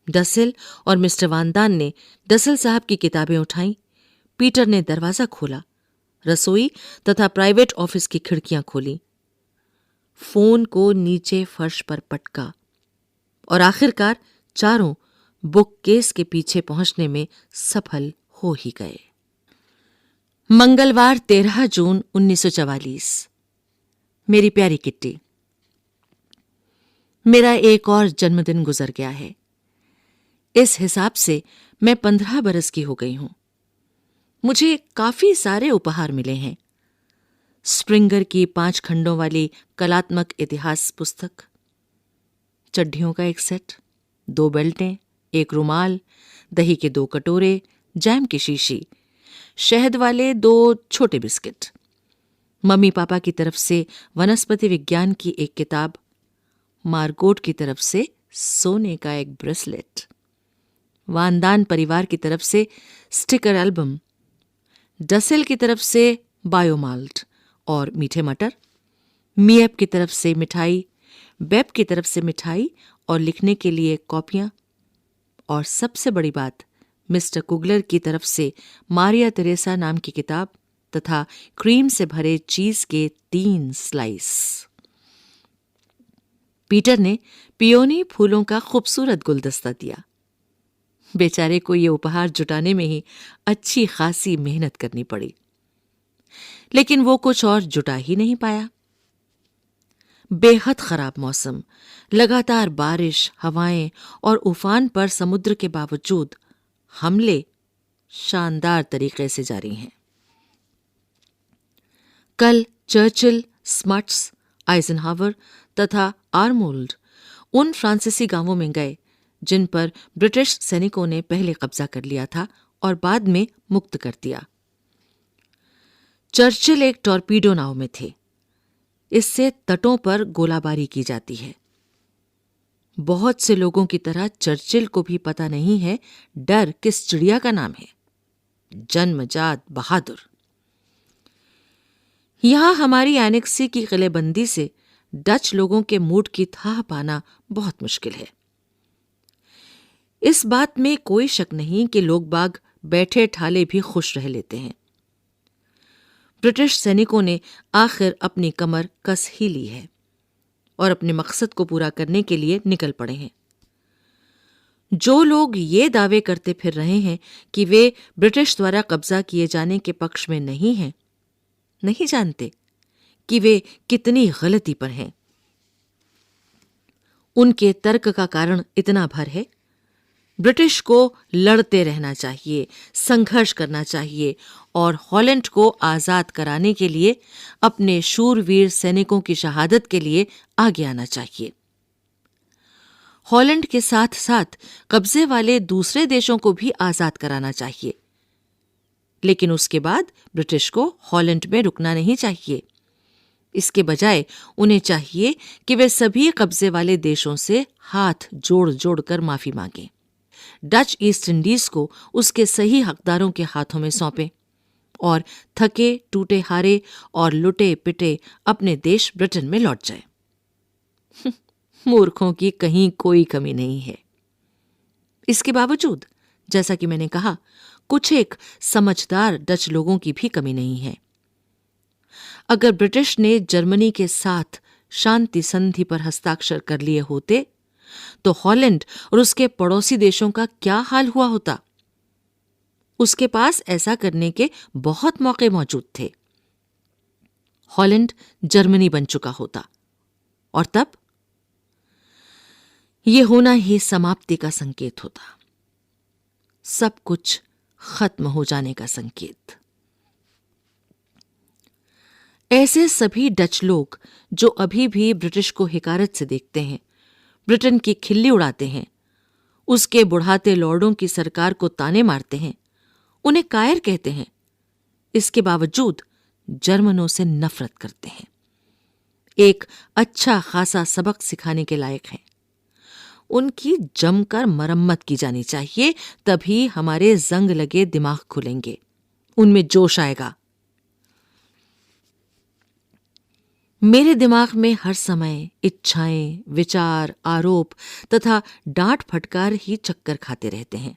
डसेल और मिस्टर वानदान ने डसेल साहब की किताबें उठाईं। पीटर ने दरवाजा खोला, रसोई तथा प्राइवेट ऑफिस की खिड़कियां खोलीं, फोन को नीचे फर्श पर पटका और आखिरकार चारों बुक केस के पीछे पहुंचने में सफल हो ही गए। मंगलवार 13 जून 1944। मेरी प्यारी किट्टी, मेरा एक और जन्मदिन गुजर गया है। इस हिसाब से मैं 15 बरस की हो गई हूं। मुझे काफी सारे उपहार मिले हैं। स्प्रिंगर की 5 खंडों वाली कलात्मक इतिहास पुस्तक, चड्ढियों का एक सेट, 2 बेल्टें, 1 रुमाल, दही के 2 कटोरे, जैम की शीशी, शहद वाले 2 छोटे बिस्किट, मम्मी पापा की तरफ से वनस्पति विज्ञान की एक किताब, मार्गोट की तरफ से सोने का एक ब्रेसलेट, वानदान परिवार की तरफ से स्टिकर एल्बम, डसेल की तरफ से बायोमाल्ट और मीठे मटर, मिएप की तरफ से मिठाई, बेब की तरफ से मिठाई और लिखने के लिए कॉपियां, और सबसे बड़ी बात, मिस्टर कुगलर की तरफ से मारिया तेरेसा नाम की किताब तथा क्रीम से भरे चीज के 3 स्लाइस। पीटर ने पियोनी फूलों का खूबसूरत गुलदस्ता दिया। बेचारे को ये उपहार जुटाने में ही अच्छी खासी मेहनत करनी पड़ी, लेकिन वो कुछ और जुटा ही नहीं पाया। बेहद खराब मौसम, लगातार बारिश, हवाएं और उफान पर समुद्र के बावजूद हमले शानदार तरीके से जारी हैं। कल चर्चिल, स्मट्स, आइजनहावर तथा आर्मोल्ड उन फ्रांसीसी गांवों में गए जिन पर ब्रिटिश सैनिकों ने पहले कब्जा कर लिया था और बाद में मुक्त कर दिया। चर्चिल एक टॉर्पीडो नाव में थे। इससे तटों पर गोलाबारी की जाती है। बहुत से लोगों की तरह चर्चिल को भी पता नहीं है डर किस चिड़िया का नाम है, जन्मजात बहादुर। यहां हमारी एनेक्सी की किलेबंदी से डच लोगों के मूड की थाह पाना बहुत मुश्किल है। इस बात में कोई शक नहीं कि लोग बाग बैठे ठाले भी खुश रह लेते हैं। ब्रिटिश सैनिकों ने आखिर अपनी कमर कस ही ली है और अपने मकसद को पूरा करने के लिए निकल पड़े हैं। जो लोग ये दावे करते फिर रहे हैं कि वे ब्रिटिश द्वारा कब्जा किए जाने के पक्ष में नहीं हैं, नहीं जानते कि वे कितनी गलती पर हैं। उनके तर्क का कारण इतना भर है, ब्रिटिश को लड़ते रहना चाहिए, संघर्ष करना चाहिए और हॉलैंड को आजाद कराने के लिए अपने शूरवीर सैनिकों की शहादत के लिए आगे आना चाहिए। हॉलैंड के साथ साथ कब्जे वाले दूसरे देशों को भी आजाद कराना चाहिए, लेकिन उसके बाद ब्रिटिश को हॉलैंड में रुकना नहीं चाहिए। इसके बजाय उन्हें चाहिए कि वे सभी कब्जे वाले देशों से हाथ जोड़ जोड़ कर माफी मांगें, डच ईस्ट इंडीज को उसके सही हकदारों के हाथों में सौंपें और थके टूटे हारे और लुटे पिटे अपने देश ब्रिटेन में लौट जाए। मूर्खों की कहीं कोई कमी नहीं है। इसके बावजूद, जैसा कि मैंने कहा, कुछ एक समझदार डच लोगों की भी कमी नहीं है। अगर ब्रिटिश ने जर्मनी के साथ शांति संधि पर हस्ताक्षर कर लिए होते तो हॉलैंड और उसके पड़ोसी देशों का क्या हाल हुआ होता? उसके पास ऐसा करने के बहुत मौके मौजूद थे। हॉलैंड जर्मनी बन चुका होता और तब यह होना ही समाप्ति का संकेत होता, सब कुछ खत्म हो जाने का संकेत। ऐसे सभी डच लोग जो अभी भी ब्रिटिश को हिकारत से देखते हैं, ब्रिटेन की खिल्ली उड़ाते हैं, उसके बुढ़ाते लॉर्डों की सरकार को ताने मारते हैं, उन्हें कायर कहते हैं, इसके बावजूद जर्मनों से नफरत करते हैं, एक अच्छा खासा सबक सिखाने के लायक हैं। उनकी जमकर मरम्मत की जानी चाहिए, तभी हमारे जंग लगे दिमाग खुलेंगे, उनमें जोश आएगा। मेरे दिमाग में हर समय इच्छाएं, विचार, आरोप तथा डांट फटकार ही चक्कर खाते रहते हैं।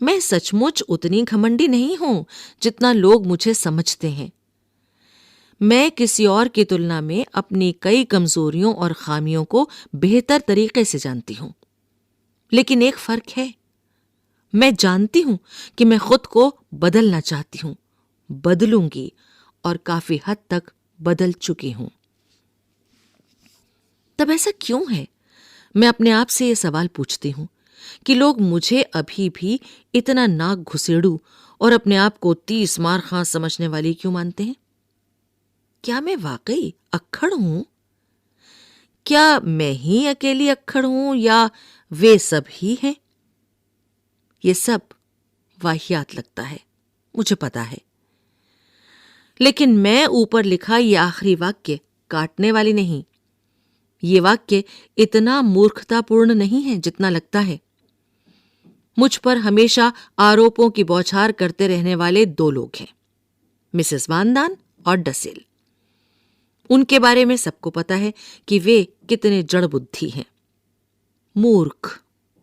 मैं सचमुच उतनी घमंडी नहीं हूं जितना लोग मुझे समझते हैं। मैं किसी और की तुलना में अपनी कई कमजोरियों और खामियों को बेहतर तरीके से जानती हूं, लेकिन एक फर्क है, मैं जानती हूं कि मैं खुद को बदलना चाहती हूं, बदलूंगी और काफी हद तक बदल चुकी हूं। तब ऐसा क्यों है, मैं अपने आप से यह सवाल पूछती हूं कि लोग मुझे अभी भी इतना नाक घुसेड़ू और अपने आप को 30 मार खां समझने वाली क्यों मानते हैं? क्या मैं वाकई अक्खड़ हूं? क्या मैं ही अकेली अक्खड़ हूं या वे सब ही हैं? ये सब वाहियात लगता है, मुझे पता है, लेकिन मैं ऊपर लिखा ये आखिरी वाक्य काटने वाली नहीं। ये वाक्य इतना मूर्खतापूर्ण नहीं है जितना लगता है। मुझ पर हमेशा आरोपों की बौछार करते रहने वाले 2 लोग हैं, मिसेस वानदान और डसेल। उनके बारे में सबको पता है कि वे कितने जड़ बुद्धि हैं। मूर्ख,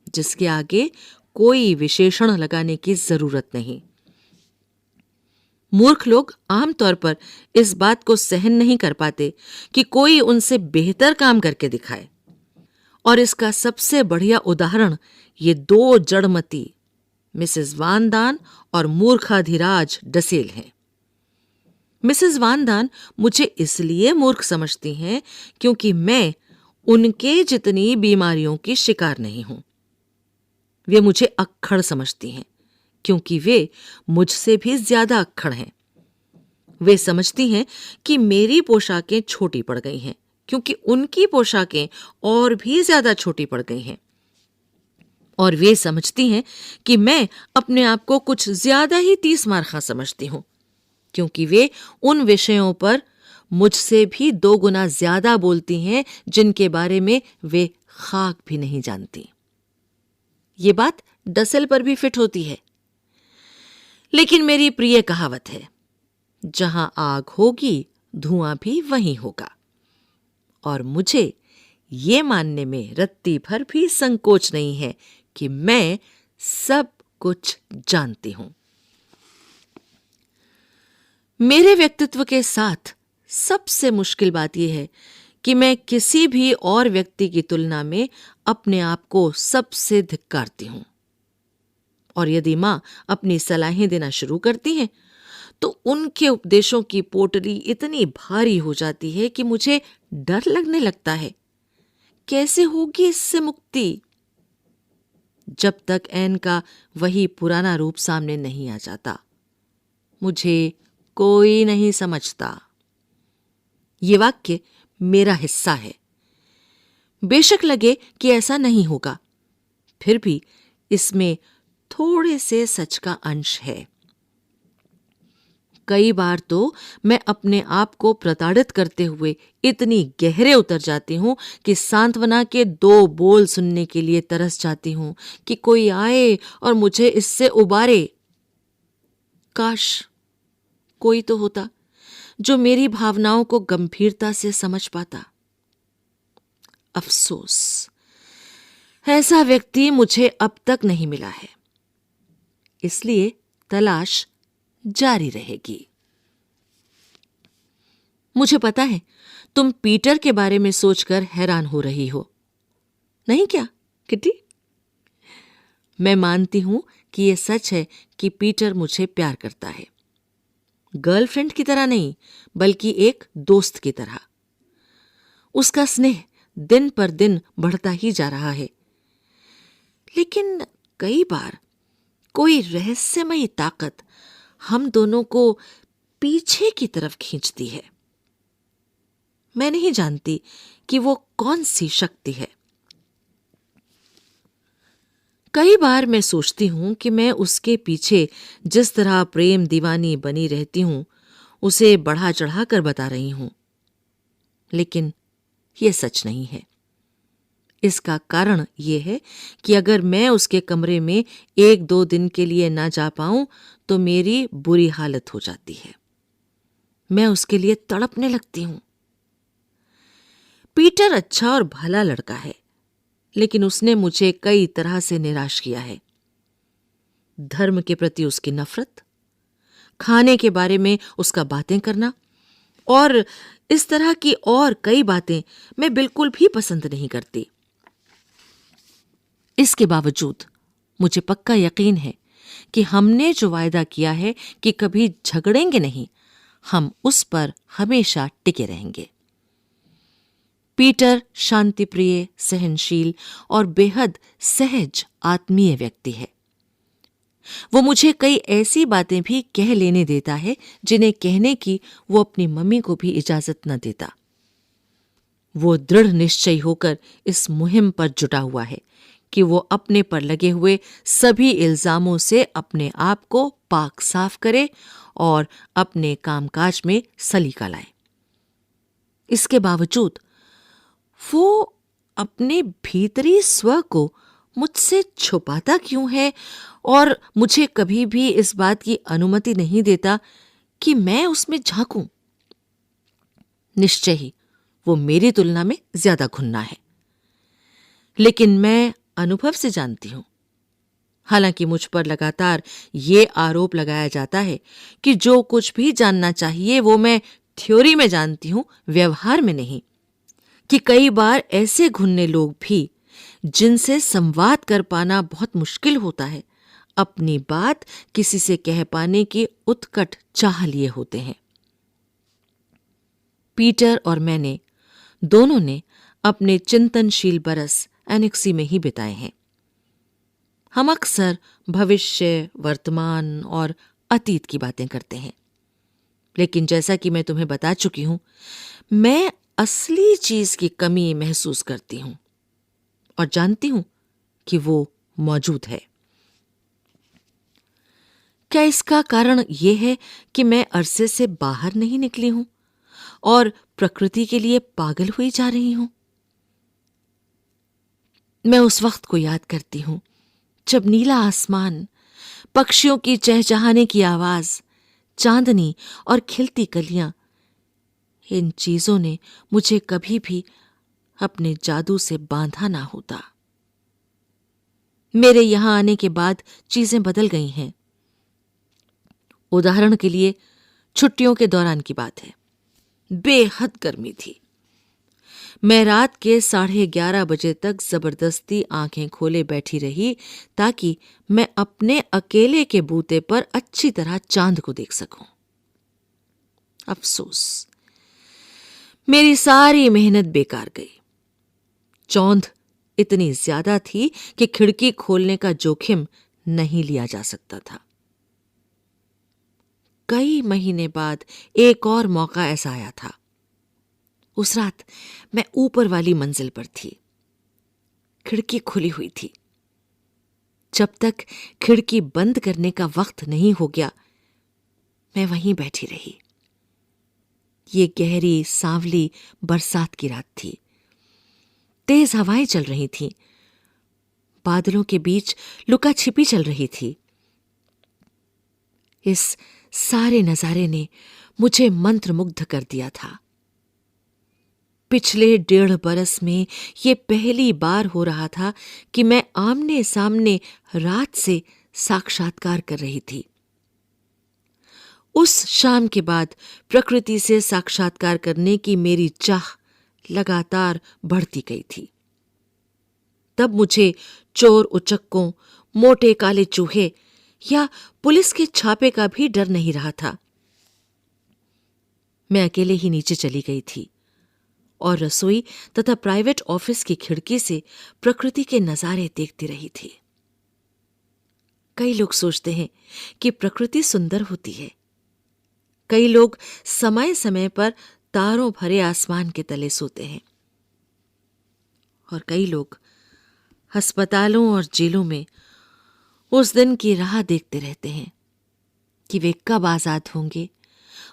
जिसके आगे कोई विशेषण लगाने की जरूरत नहीं। मूर्ख लोग आमतौर पर इस बात को सहन नहीं कर पाते कि कोई उनसे बेहतर काम करके दिखाए, और इसका सबसे बढ़िया उदाहरण ये 2 जड़मती मिसेस वानदान और मूर्खाधिराज डसेल हैं। मिसेस वानदान मुझे इसलिए मूर्ख समझती हैं क्योंकि मैं उनके जितनी बीमारियों की शिकार नहीं हूं। वे मुझे अक्खड़ समझती हैं क्योंकि वे मुझसे भी ज्यादा अक्खड़ हैं। वे समझती हैं कि मेरी पोशाकें छोटी पड़ गई हैं क्योंकि उनकी पोशाकें और भी ज्यादा छोटी पड़ गई हैं। और वे समझती हैं कि मैं अपने आप को कुछ ज्यादा ही 30 मार खां समझती हूं क्योंकि वे उन विषयों पर मुझसे भी 2 गुना ज्यादा बोलती हैं जिनके बारे में वे खाक भी नहीं जानती। ये बात डसेल पर भी फिट होती है। लेकिन मेरी प्रिय कहावत है, जहां आग होगी धुआं भी वहीं होगा, और मुझे ये मानने में रत्ती भर भी संकोच नहीं है कि मैं सब कुछ जानती हूं। मेरे व्यक्तित्व के साथ सबसे मुश्किल बात यह है कि मैं किसी भी और व्यक्ति की तुलना में अपने आप को सबसे धिक्कारती हूं, और यदि मां अपनी सलाहें देना शुरू करती हैं तो उनके उपदेशों की पोटली इतनी भारी हो जाती है कि मुझे डर लगने लगता है। कैसे होगी इससे मुक्ति? जब तक ऐन का वही पुराना रूप सामने नहीं आ जाता, मुझे कोई नहीं समझता। ये वाक्य मेरा हिस्सा है। बेशक लगे कि ऐसा नहीं होगा, फिर भी इसमें थोड़े से सच का अंश है। कई बार तो मैं अपने आप को प्रताड़ित करते हुए इतनी गहरे उतर जाती हूं कि सांत्वना के 2 बोल सुनने के लिए तरस जाती हूं कि कोई आए और मुझे इससे उबारे। काश कोई तो होता जो मेरी भावनाओं को गंभीरता से समझ पाता। अफसोस, ऐसा व्यक्ति मुझे अब तक नहीं मिला है, इसलिए तलाश जारी रहेगी। मुझे पता है तुम पीटर के बारे में सोचकर हैरान हो रही हो, नहीं क्या किटी? मैं मानती हूं कि यह सच है कि पीटर मुझे प्यार करता है, गर्लफ्रेंड की तरह नहीं बल्कि एक दोस्त की तरह। उसका स्नेह दिन पर दिन बढ़ता ही जा रहा है, लेकिन कई बार कोई रहस्यमयी ताकत हम दोनों को पीछे की तरफ खींचती है। मैं नहीं जानती कि वो कौन सी शक्ति है। कई बार मैं सोचती हूं कि मैं उसके पीछे जिस तरह प्रेम दीवानी बनी रहती हूं उसे बढ़ा चढ़ा कर बता रही हूं, लेकिन यह सच नहीं है। इसका कारण यह है कि अगर मैं उसके कमरे में 1-2 दिन के लिए ना जा पाऊं तो मेरी बुरी हालत हो जाती है। मैं उसके लिए तड़पने लगती हूं। पीटर अच्छा और भला लड़का है, लेकिन उसने मुझे कई तरह से निराश किया है। धर्म के प्रति उसकी नफरत, खाने के बारे में उसका बातें करना और इस तरह की और कई बातें मैं बिल्कुल भी पसंद नहीं करती। इसके बावजूद मुझे पक्का यकीन है कि हमने जो वायदा किया है कि कभी झगड़ेंगे नहीं, हम उस पर हमेशा टिके रहेंगे। पीटर शांतिप्रिय, सहनशील और बेहद सहज आत्मीय व्यक्ति है। वो मुझे कई ऐसी बातें भी कह लेने देता है जिन्हें कहने की वो अपनी मम्मी को भी इजाजत न देता। वो दृढ़ निश्चयी होकर इस मुहिम पर जुटा हुआ है कि वो अपने पर लगे हुए सभी इल्जामों से अपने आप को पाक साफ करे और अपने कामकाज में सलीका लाए। इसके बावजूद वो अपने भीतरी स्व को मुझसे छुपाता क्यों है और मुझे कभी भी इस बात की अनुमति नहीं देता कि मैं उसमें झांकूं। निश्चय ही वो मेरी तुलना में ज्यादा घुन्ना है, लेकिन मैं अनुभव से जानती हूं। हालांकि मुझ पर लगातार ये आरोप लगाया जाता है कि जो कुछ भी जानना चाहिए वो मैं थ्योरी में जानती हूं, व्यवहार में नहीं। कि कई बार ऐसे घुन्ने लोग भी जिनसे संवाद कर पाना बहुत मुश्किल होता है, अपनी बात किसी से कह पाने की उत्कट चाह लिए होते हैं। पीटर और मैंने दोनों ने अपने चिंतनशील बरस एनेक्सी में ही बिताए हैं। हम अक्सर भविष्य, वर्तमान और अतीत की बातें करते हैं, लेकिन जैसा कि मैं तुम्हें बता चुकी हूं, मैं असली चीज की कमी महसूस करती हूं और जानती हूं कि वो मौजूद है। क्या इसका कारण यह है कि मैं अरसे से बाहर नहीं निकली हूं और प्रकृति के लिए पागल हुई जा रही हूं? मैं उस वक्त को याद करती हूं जब नीला आसमान, पक्षियों की चहचहाने की आवाज, चांदनी और खिलती कलियां, इन चीजों ने मुझे कभी भी अपने जादू से बांधा ना होता। मेरे यहां आने के बाद चीजें बदल गई हैं। उदाहरण के लिए छुट्टियों के दौरान की बात है। बेहद गर्मी थी। मैं रात के 11:30 बजे तक जबरदस्ती आंखें खोले बैठी रही ताकि मैं अपने अकेले के बूते पर अच्छी तरह चांद को देख सकूं। अफसोस, मेरी सारी मेहनत बेकार गई। चौंध इतनी ज्यादा थी कि खिड़की खोलने का जोखिम नहीं लिया जा सकता था। कई महीने बाद एक और मौका ऐसा आया था। उस रात मैं ऊपर वाली मंजिल पर थी। खिड़की खुली हुई थी। जब तक खिड़की बंद करने का वक्त नहीं हो गया, मैं वहीं बैठी रही। ये गहरी सांवली बरसात की रात थी। तेज हवाएं चल रही थीं। बादलों के बीच लुका छिपी चल रही थी। इस सारे नजारे ने मुझे मंत्रमुग्ध कर दिया था। पिछले 1.5 बरस में ये पहली बार हो रहा था कि मैं आमने सामने रात से साक्षात्कार कर रही थी। उस शाम के बाद प्रकृति से साक्षात्कार करने की मेरी चाह लगातार बढ़ती गई थी। तब मुझे चोर उचक्कों, मोटे काले चूहे या पुलिस के छापे का भी डर नहीं रहा था। मैं अकेले ही नीचे चली गई थी और रसोई तथा प्राइवेट ऑफिस की खिड़की से प्रकृति के नजारे देखती रही थी। कई लोग सोचते हैं कि प्रकृति सुंदर होती है। कई लोग समय समय पर तारों भरे आसमान के तले सोते हैं और कई लोग अस्पतालों और जेलों में उस दिन की राह देखते रहते हैं कि वे कब आजाद होंगे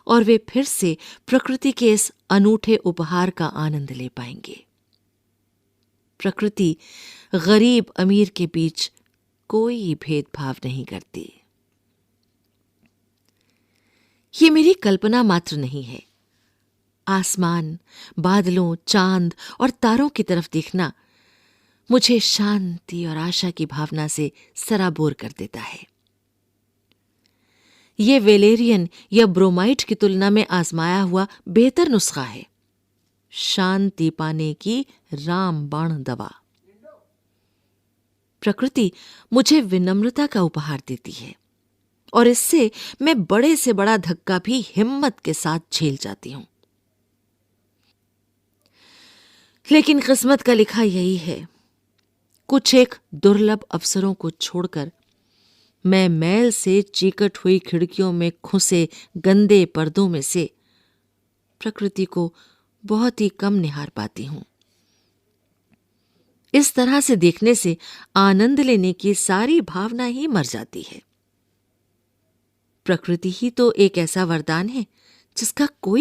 और वे फिर से प्रकृति के इस अनूठे उपहार का आनंद ले पाएंगे। प्रकृति गरीब अमीर के बीच कोई भेदभाव नहीं करती। ये मेरी कल्पना मात्र नहीं है। आसमान, बादलों, चांद और तारों की तरफ देखना मुझे शांति और आशा की भावना से सराबोर कर देता है। ये वेलेरियन या ब्रोमाइड की तुलना में आजमाया हुआ बेहतर नुस्खा है। शांति पाने की रामबाण दवा। प्रकृति मुझे विनम्रता का उपहार देती है और इससे मैं बड़े से बड़ा धक्का भी हिम्मत के साथ झेल जाती हूं। लेकिन किस्मत का लिखा यही है, कुछ एक दुर्लभ अवसरों को छोड़कर मैं मैल से चीकट हुई खिड़कियों में खुसे गंदे पर्दों में से प्रकृति को बहुत ही कम निहार पाती हूं। इस तरह से देखने से आनंद लेने की सारी भावना ही मर जाती है। प्रकृति ही तो एक ऐसा वरदान है जिसका कोई